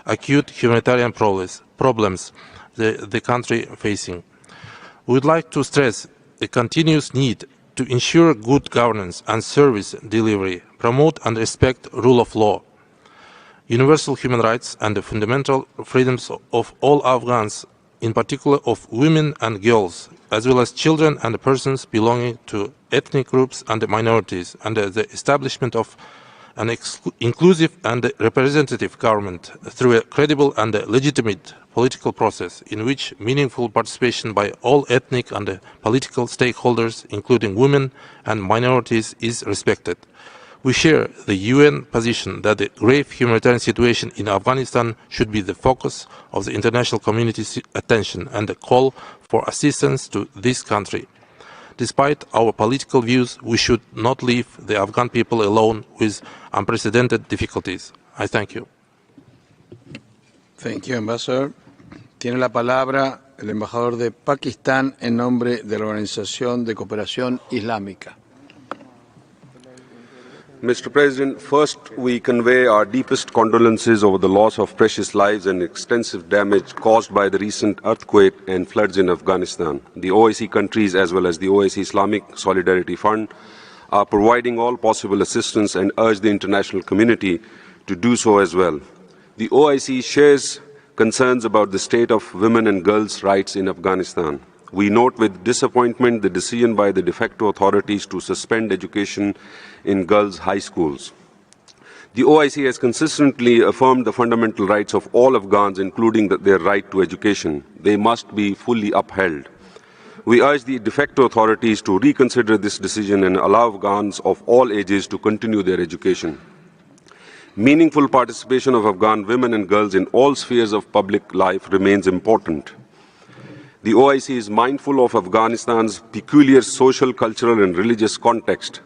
acute humanitarian problems the country facing. We would like to stress the continuous need to ensure good governance and service delivery, promote and respect rule of law, universal human rights and the fundamental freedoms of all Afghans, in particular of women and girls, as well as children and persons belonging to ethnic groups and minorities, and the establishment of an inclusive and representative government through a credible and legitimate political process in which meaningful participation by all ethnic and political stakeholders, including women and minorities, is respected. We share the UN position that the grave humanitarian situation in Afghanistan should be the focus of the international community's attention and the call for assistance to this country. Despite our political views, we should not leave the Afghan people alone with unprecedented difficulties. I thank you. Thank you, Ambassador. Tiene la palabra el embajador de Pakistán en nombre de la Organización de Cooperación Islámica. Mr. President, first we convey our deepest condolences over the loss of precious lives and extensive damage caused by the recent earthquake and floods in Afghanistan. The OIC countries as well as the OIC Islamic Solidarity Fund are providing all possible assistance and urge the international community to do so as well. The OIC shares concerns about the state of women and girls' rights in Afghanistan. We note with disappointment the decision by the de facto authorities to suspend education in girls' high schools. The OIC has consistently affirmed the fundamental rights of all Afghans, including their right to education. They must be fully upheld. We urge the de facto authorities to reconsider this decision and allow Afghans of all ages to continue their education. Meaningful participation of Afghan women and girls in all spheres of public life remains important. The OIC is mindful of Afghanistan's peculiar social, cultural and religious context.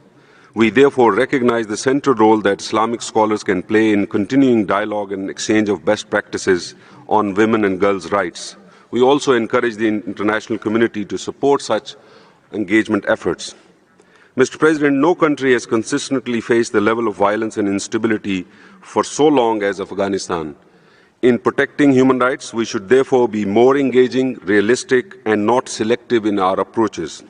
We therefore recognize the central role that Islamic scholars can play in continuing dialogue and exchange of best practices on women and girls' rights. We also encourage the international community to support such engagement efforts. Mr. President, no country has consistently faced the level of violence and instability for so long as Afghanistan. In protecting human rights, we should therefore be more engaging, realistic, and not selective in our approaches.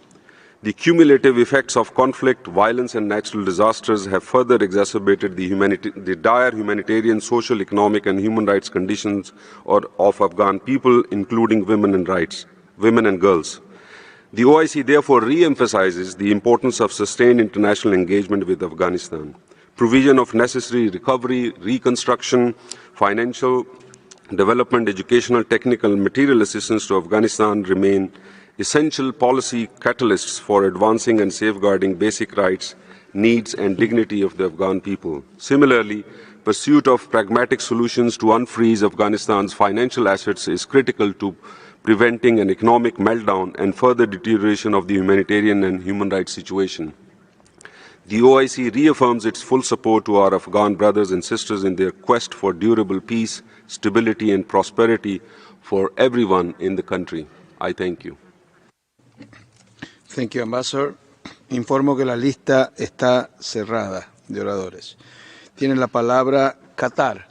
The cumulative effects of conflict, violence, and natural disasters have further exacerbated the dire humanitarian, social, economic, and human rights conditions of Afghan people, including women and girls. The OIC therefore re-emphasizes the importance of sustained international engagement with Afghanistan. Provision of necessary recovery, reconstruction, financial, development, educational, technical, and material assistance to Afghanistan remain essential policy catalysts for advancing and safeguarding basic rights, needs, and dignity of the Afghan people. Similarly, pursuit of pragmatic solutions to unfreeze Afghanistan's financial assets is critical to preventing an economic meltdown and further deterioration of the humanitarian and human rights situation. The OIC reaffirms its full support to our Afghan brothers and sisters in their quest for durable peace, stability, and prosperity for everyone in the country. I thank you. Thank you, Ambassador. Informo que la lista está cerrada de oradores. Tiene la palabra Qatar.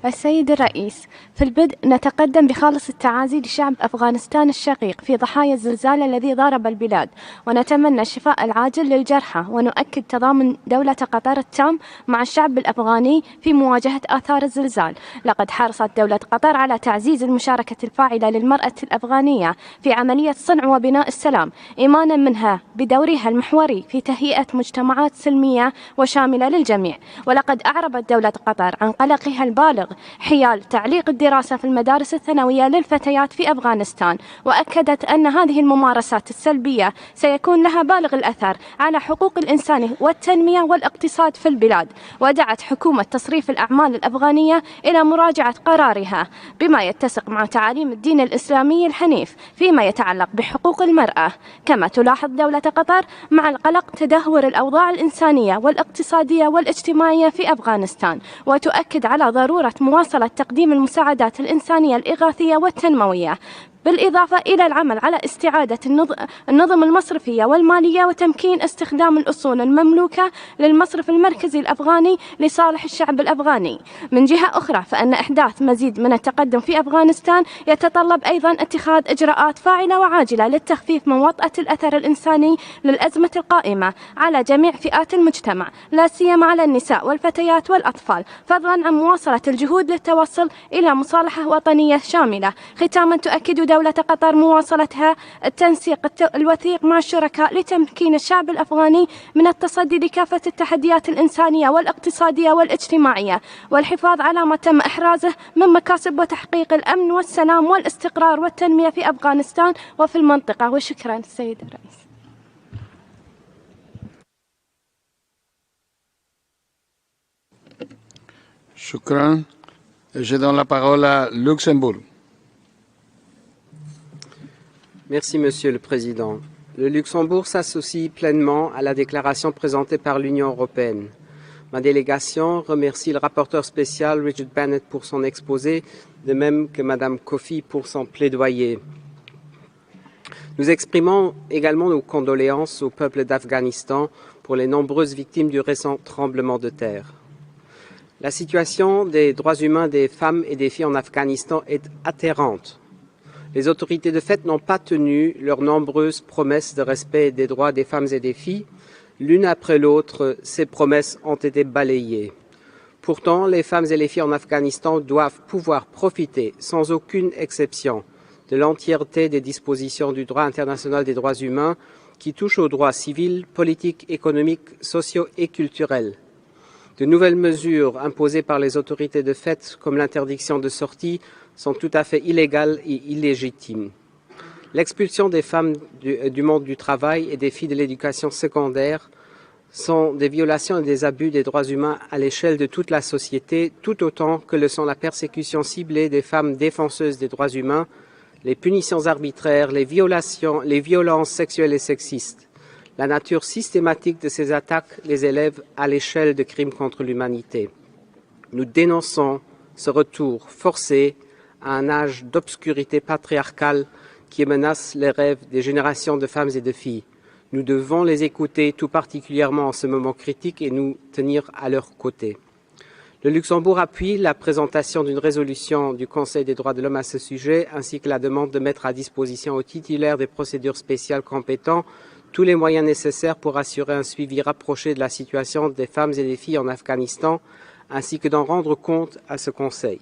السيد الرئيس، في البدء نتقدم بخالص التعازي لشعب أفغانستان الشقيق في ضحايا الزلزال الذي ضرب البلاد، ونتمنى الشفاء العاجل للجرحى، ونؤكد تضامن دولة قطر التام مع الشعب الأفغاني في مواجهة آثار الزلزال. لقد حرصت دولة قطر على تعزيز المشاركة الفاعلة للمرأة الأفغانية في عملية صنع وبناء السلام، إيمانا منها بدورها المحوري في تهيئة مجتمعات سلمية وشاملة للجميع. ولقد أعربت دولة قطر عن قلقها البالغ حيال تعليق الدراسة في المدارس الثانوية للفتيات في أفغانستان، وأكدت أن هذه الممارسات السلبية سيكون لها بالغ الأثر على حقوق الإنسان والتنمية والاقتصاد في البلاد. ودعت حكومة تصريف الأعمال الأفغانية إلى مراجعة قرارها بما يتسق مع تعاليم الدين الإسلامي الحنيف فيما يتعلق بحقوق المرأة. كما تلاحظ دولة قطر مع القلق تدهور الأوضاع الإنسانية والاقتصادية والاجتماعية في أفغانستان، وتؤكد على ضرورة مواصلة تقديم المساعدات الإنسانية الإغاثية والتنموية، بالإضافة إلى العمل على استعادة النظم المصرفية والمالية وتمكين استخدام الأصول المملوكة للمصرف المركزي الأفغاني لصالح الشعب الأفغاني. من جهة أخرى فإن إحداث مزيد من التقدم في أفغانستان يتطلب أيضا اتخاذ إجراءات فاعلة وعاجلة للتخفيف من وطأة الأثر الإنساني للأزمة القائمة على جميع فئات المجتمع، لا سيما على النساء والفتيات والأطفال، فضلا عن مواصلة الجهود للتوصل إلى مصالحة وطنية شاملة. ختاما تؤكد دولة قطر مواصلتها التنسيق الوثيق مع الشركاء لتمكين الشعب الأفغاني من التصدي لكافة التحديات الإنسانية والاقتصادية والاجتماعية، والحفاظ على ما تم إحرازه من مكاسب وتحقيق الأمن والسلام والاستقرار والتنمية في أفغانستان وفي المنطقة. وشكرا السيد الرئيس. شكرا. Je donne la parole à Luxembourg. Merci, Monsieur le Président. Le Luxembourg s'associe pleinement à la déclaration présentée par l'Union européenne. Ma délégation remercie le rapporteur spécial Richard Bennett pour son exposé, de même que Madame Kofi pour son plaidoyer. Nous exprimons également nos condoléances au peuple d'Afghanistan pour les nombreuses victimes du récent tremblement de terre. La situation des droits humains des femmes et des filles en Afghanistan est atterrante. Les autorités de fait n'ont pas tenu leurs nombreuses promesses de respect des droits des femmes et des filles. L'une après l'autre, ces promesses ont été balayées. Pourtant, les femmes et les filles en Afghanistan doivent pouvoir profiter, sans aucune exception, de l'entièreté des dispositions du droit international des droits humains qui touchent aux droits civils, politiques, économiques, sociaux et culturels. De nouvelles mesures imposées par les autorités de fait, comme l'interdiction de sortie, sont tout à fait illégales et illégitimes. L'expulsion des femmes du monde du travail et des filles de l'éducation secondaire sont des violations et des abus des droits humains à l'échelle de toute la société, tout autant que le sont la persécution ciblée des femmes défenseuses des droits humains, les punitions arbitraires, les violences sexuelles et sexistes. La nature systématique de ces attaques les élève à l'échelle de crimes contre l'humanité. Nous dénonçons ce retour forcé à un âge d'obscurité patriarcale qui menace les rêves des générations de femmes et de filles. Nous devons les écouter tout particulièrement en ce moment critique et nous tenir à leur côté. Le Luxembourg appuie la présentation d'une résolution du Conseil des droits de l'homme à ce sujet, ainsi que la demande de mettre à disposition aux titulaires des procédures spéciales compétents tous les moyens nécessaires pour assurer un suivi rapproché de la situation des femmes et des filles en Afghanistan, ainsi que d'en rendre compte à ce Conseil.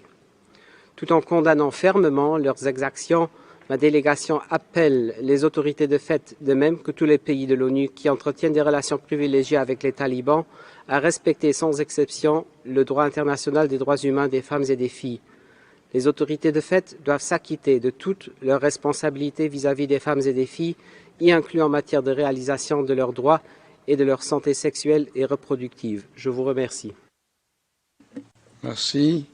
Tout en condamnant fermement leurs exactions, ma délégation appelle les autorités de fait, de même que tous les pays de l'ONU qui entretiennent des relations privilégiées avec les talibans, à respecter sans exception le droit international des droits humains des femmes et des filles. Les autorités de fait doivent s'acquitter de toutes leurs responsabilités vis-à-vis des femmes et des filles, y inclus en matière de réalisation de leurs droits et de leur santé sexuelle et reproductive. Je vous remercie. Merci.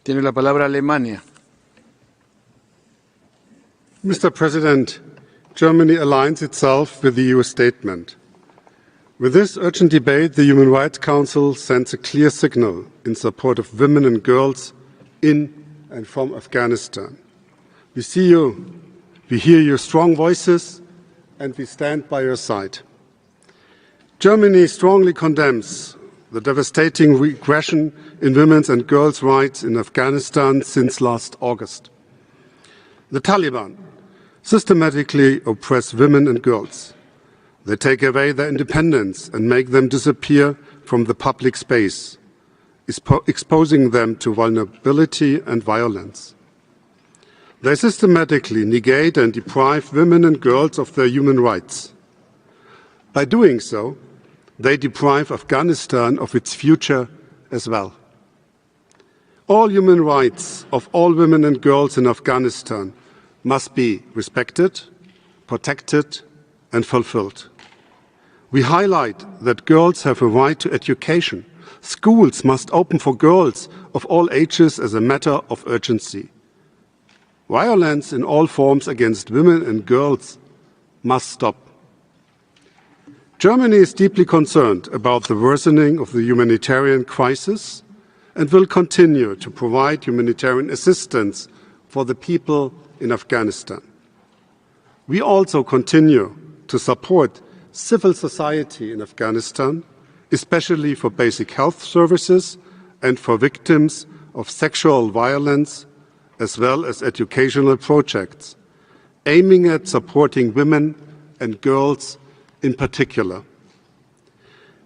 Tiene la palabra Alemania. Mr. President, Germany aligns itself with the EU statement. With this urgent debate, the Human Rights Council sends a clear signal in support of women and girls in and from Afghanistan. We see you, we hear your strong voices, and we stand by your side. Germany strongly condemns the devastating regression in women's and girls' rights in Afghanistan since last August. The Taliban systematically oppress women and girls. They take away their independence and make them disappear from the public space, exposing them to vulnerability and violence. They systematically negate and deprive women and girls of their human rights. By doing so, they deprive Afghanistan of its future as well. All human rights of all women and girls in Afghanistan must be respected, protected, and fulfilled. We highlight that girls have a right to education. Schools must open for girls of all ages as a matter of urgency. Violence in all forms against women and girls must stop. Germany is deeply concerned about the worsening of the humanitarian crisis and will continue to provide humanitarian assistance for the people in Afghanistan. We also continue to support civil society in Afghanistan, especially for basic health services and for victims of sexual violence, as well as educational projects, aiming at supporting women and girls in particular.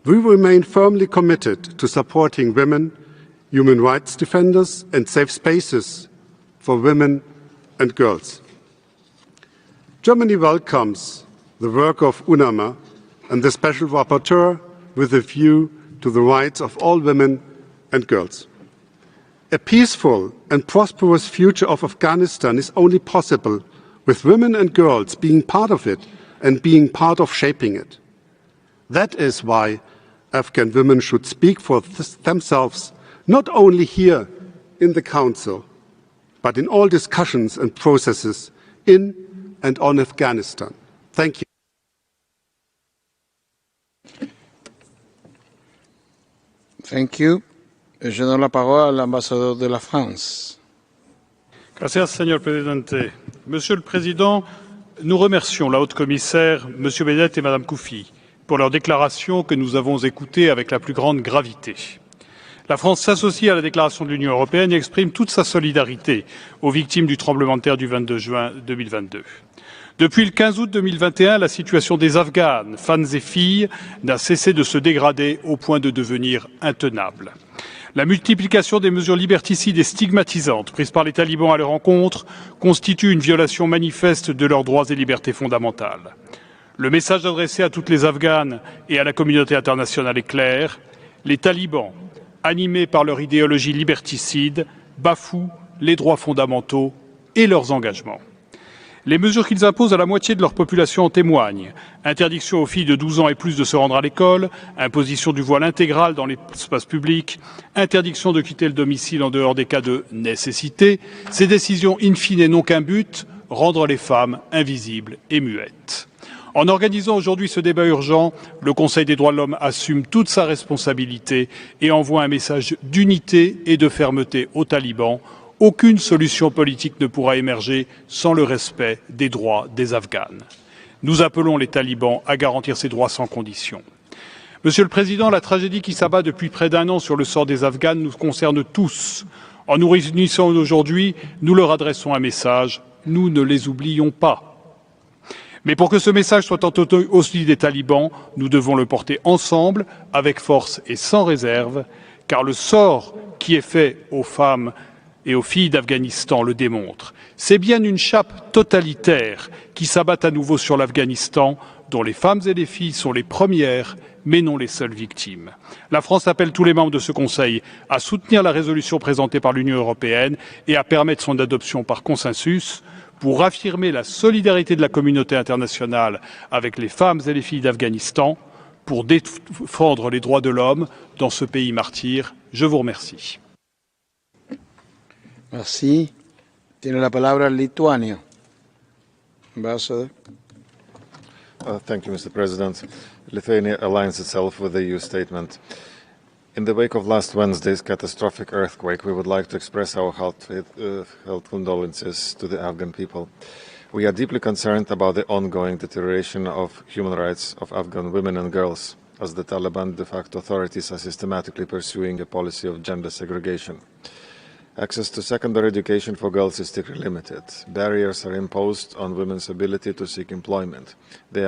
We remain firmly committed to supporting women, human rights defenders, and safe spaces for women and girls. Germany welcomes the work of UNAMA and the Special Rapporteur with a view to the rights of all women and girls. A peaceful and prosperous future of Afghanistan is only possible with women and girls being part of it and being part of shaping it. That is why Afghan women should speak for themselves, not only here in the Council, but in all discussions and processes in and on Afghanistan. Thank you. Thank you. Je donne la parole à l'ambassadeur de la France. Gracias, señor presidente. Monsieur le Président, nous remercions la haute commissaire, M. Bennett et Mme Koufi, pour leur déclaration que nous avons écoutée avec la plus grande gravité. La France s'associe à la déclaration de l'Union européenne et exprime toute sa solidarité aux victimes du tremblement de terre du 22 juin 2022. Depuis le 15 août 2021, la situation des Afghanes, femmes et filles, n'a cessé de se dégrader au point de devenir intenable. La multiplication des mesures liberticides et stigmatisantes prises par les talibans à leur encontre constitue une violation manifeste de leurs droits et libertés fondamentales. Le message adressé à toutes les Afghanes et à la communauté internationale est clair. Les talibans, animés par leur idéologie liberticide, bafouent les droits fondamentaux et leurs engagements. Les mesures qu'ils imposent à la moitié de leur population en témoignent. Interdiction aux filles de 12 ans et plus de se rendre à l'école, imposition du voile intégral dans l'espace public, interdiction de quitter le domicile en dehors des cas de nécessité. Ces décisions in fine n'ont qu'un but, rendre les femmes invisibles et muettes. En organisant aujourd'hui ce débat urgent, le Conseil des droits de l'homme assume toute sa responsabilité et envoie un message d'unité et de fermeté aux talibans. Aucune solution politique ne pourra émerger sans le respect des droits des Afghanes. Nous appelons les talibans à garantir ces droits sans condition. Monsieur le Président, la tragédie qui s'abat depuis près d'un an sur le sort des Afghanes nous concerne tous. En nous réunissant aujourd'hui, nous leur adressons un message. Nous ne les oublions pas. Mais pour que ce message soit entendu aussi des talibans, nous devons le porter ensemble, avec force et sans réserve, car le sort qui est fait aux femmes et aux filles d'Afghanistan le démontre. C'est bien une chape totalitaire qui s'abat à nouveau sur l'Afghanistan, dont les femmes et les filles sont les premières, mais non les seules victimes. La France appelle tous les membres de ce Conseil à soutenir la résolution présentée par l'Union européenne et à permettre son adoption par consensus pour affirmer la solidarité de la communauté internationale avec les femmes et les filles d'Afghanistan, pour défendre les droits de l'homme dans ce pays martyr. Je vous remercie. Merci. Tiene la palabra Lituania. Ambassador. Thank you, Mr. President. Lithuania aligns itself with the EU statement. In the wake of last Wednesday's catastrophic earthquake, we would like to express our heartfelt condolences to the Afghan people. We are deeply concerned about the ongoing deterioration of human rights of Afghan women and girls, as the Taliban de facto authorities are systematically pursuing a policy of gender segregation. Access to secondary education for girls is still limited. Barriers are imposed on women's ability to seek employment. They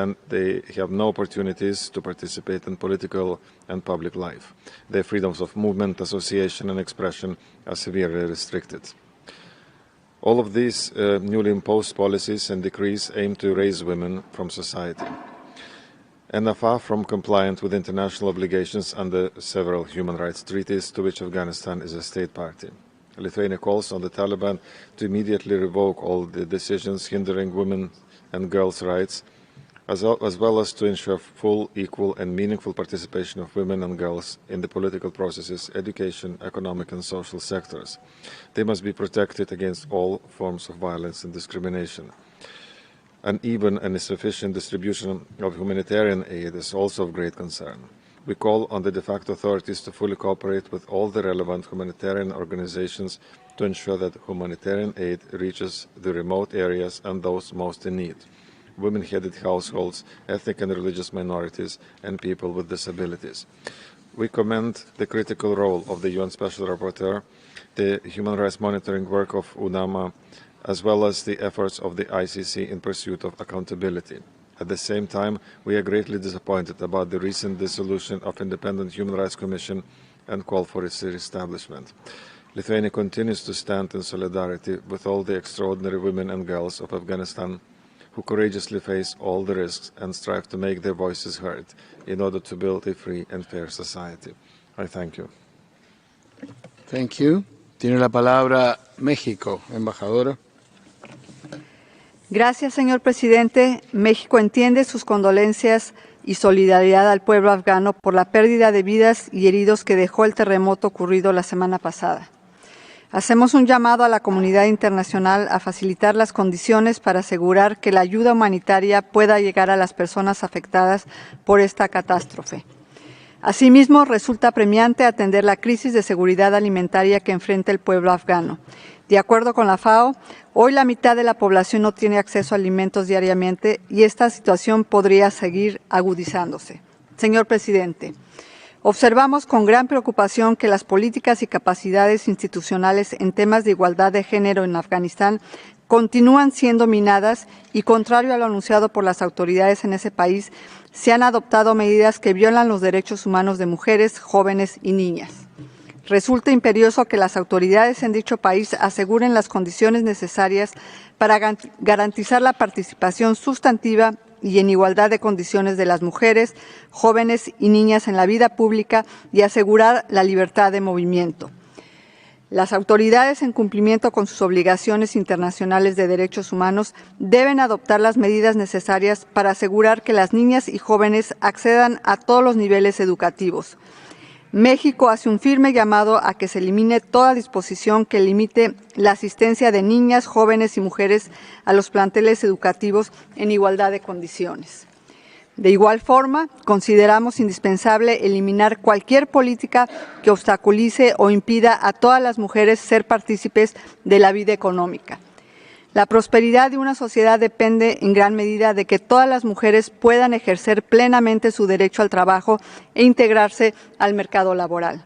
have no opportunities to participate in political and public life. Their freedoms of movement, association and expression are severely restricted. All of these newly imposed policies and decrees aim to erase women from society and are far from compliant with international obligations under several human rights treaties to which Afghanistan is a state party. Lithuania calls on the Taliban to immediately revoke all the decisions hindering women and girls' rights, as well as to ensure full, equal and meaningful participation of women and girls in the political processes, education, economic and social sectors. They must be protected against all forms of violence and discrimination. Uneven and insufficient distribution of humanitarian aid is also of great concern. We call on the de facto authorities to fully cooperate with all the relevant humanitarian organizations to ensure that humanitarian aid reaches the remote areas and those most in need, women-headed households, ethnic and religious minorities, and people with disabilities. We commend the critical role of the UN Special Rapporteur, the human rights monitoring work of UNAMA, as well as the efforts of the ICC in pursuit of accountability. At the same time, we are greatly disappointed about the recent dissolution of Independent Human Rights Commission and call for its re-establishment. Lithuania continues to stand in solidarity with all the extraordinary women and girls of Afghanistan who courageously face all the risks and strive to make their voices heard in order to build a free and fair society. I thank you. Thank you. Tiene la palabra México, embajadora. Gracias, señor presidente. México entiende sus condolencias y solidaridad al pueblo afgano por la pérdida de vidas y heridos que dejó el terremoto ocurrido la semana pasada. Hacemos un llamado a la comunidad internacional a facilitar las condiciones para asegurar que la ayuda humanitaria pueda llegar a las personas afectadas por esta catástrofe. Asimismo, resulta apremiante atender la crisis de seguridad alimentaria que enfrenta el pueblo afgano. De acuerdo con la FAO, hoy la mitad de la población no tiene acceso a alimentos diariamente y esta situación podría seguir agudizándose. Señor presidente, observamos con gran preocupación que las políticas y capacidades institucionales en temas de igualdad de género en Afganistán continúan siendo minadas y, contrario a lo anunciado por las autoridades en ese país, se han adoptado medidas que violan los derechos humanos de mujeres, jóvenes y niñas. Resulta imperioso que las autoridades en dicho país aseguren las condiciones necesarias para garantizar la participación sustantiva y en igualdad de condiciones de las mujeres, jóvenes y niñas en la vida pública y asegurar la libertad de movimiento. Las autoridades, en cumplimiento con sus obligaciones internacionales de derechos humanos, deben adoptar las medidas necesarias para asegurar que las niñas y jóvenes accedan a todos los niveles educativos. México hace un firme llamado a que se elimine toda disposición que limite la asistencia de niñas, jóvenes y mujeres a los planteles educativos en igualdad de condiciones. De igual forma, consideramos indispensable eliminar cualquier política que obstaculice o impida a todas las mujeres ser partícipes de la vida económica. La prosperidad de una sociedad depende en gran medida de que todas las mujeres puedan ejercer plenamente su derecho al trabajo e integrarse al mercado laboral.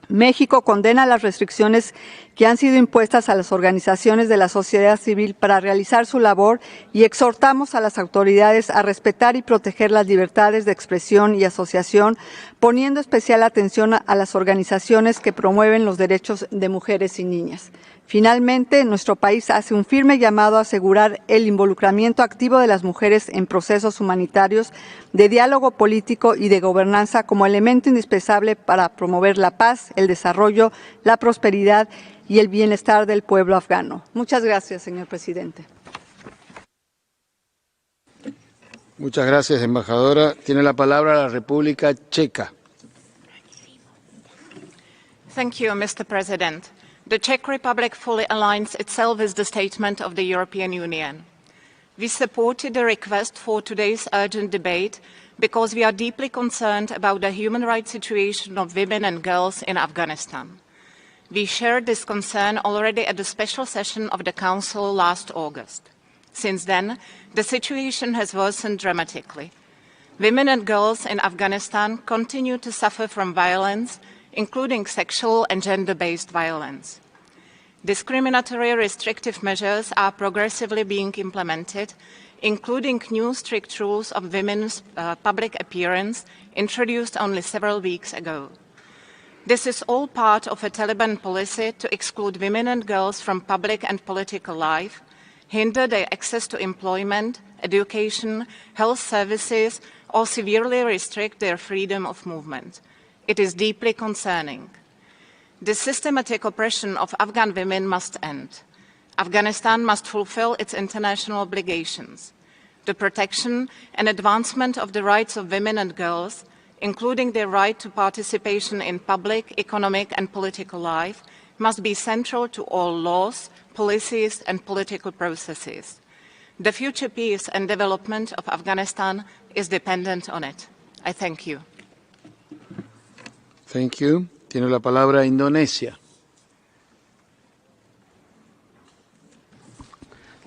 México condena las restricciones que han sido impuestas a las organizaciones de la sociedad civil para realizar su labor y exhortamos a las autoridades a respetar y proteger las libertades de expresión y asociación, poniendo especial atención a las organizaciones que promueven los derechos de mujeres y niñas. Finalmente, nuestro país hace un firme llamado a asegurar el involucramiento activo de las mujeres en procesos humanitarios, de diálogo político y de gobernanza como elemento indispensable para promover la paz, el desarrollo, la prosperidad y el bienestar del pueblo afgano. Muchas gracias, señor presidente. Muchas gracias, embajadora. Tiene la palabra la República Checa. Thank you, Mr. President. The Czech Republic fully aligns itself with the statement of the European Union. We supported the request for today's urgent debate because we are deeply concerned about the human rights situation of women and girls in Afghanistan. We shared this concern already at the special session of the Council last August. Since then, the situation has worsened dramatically. Women and girls in Afghanistan continue to suffer from violence, including sexual and gender-based violence. Discriminatory restrictive measures are progressively being implemented, including new strict rules of women's public appearance introduced only several weeks ago. This is all part of a Taliban policy to exclude women and girls from public and political life, hinder their access to employment, education, health services, or severely restrict their freedom of movement. It is deeply concerning. This systematic oppression of Afghan women must end. Afghanistan must fulfill its international obligations. The protection and advancement of the rights of women and girls, including their right to participation in public, economic, and political life, must be central to all laws, policies, and political processes. The future peace and development of Afghanistan is dependent on it. I thank you. Thank you. Tiene la palabra Indonesia.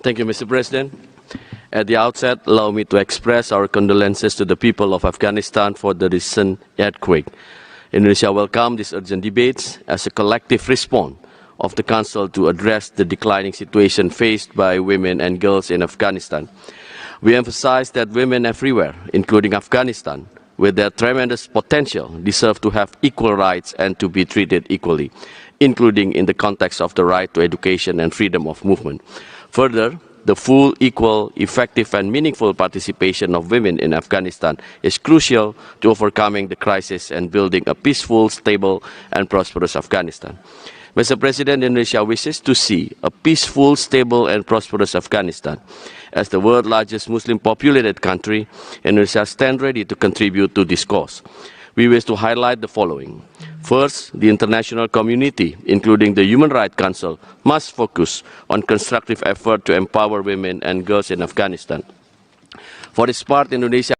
Thank you, Mr. President. At the outset, allow me to express our condolences to the people of Afghanistan for the recent earthquake. Indonesia welcomes these urgent debates as a collective response of the Council to address the declining situation faced by women and girls in Afghanistan. We emphasize that women everywhere, including Afghanistan, with their tremendous potential, deserve to have equal rights and to be treated equally, including in the context of the right to education and freedom of movement. Further, the full, equal, effective and meaningful participation of women in Afghanistan is crucial to overcoming the crisis and building a peaceful, stable and prosperous Afghanistan. Mr. President, Indonesia wishes to see a peaceful, stable and prosperous Afghanistan. As the world's largest Muslim populated country, Indonesia stands ready to contribute to this cause. We wish to highlight the following. First, the international community, including the Human Rights Council, must focus on constructive effort to empower women and girls in Afghanistan. For its part, Indonesia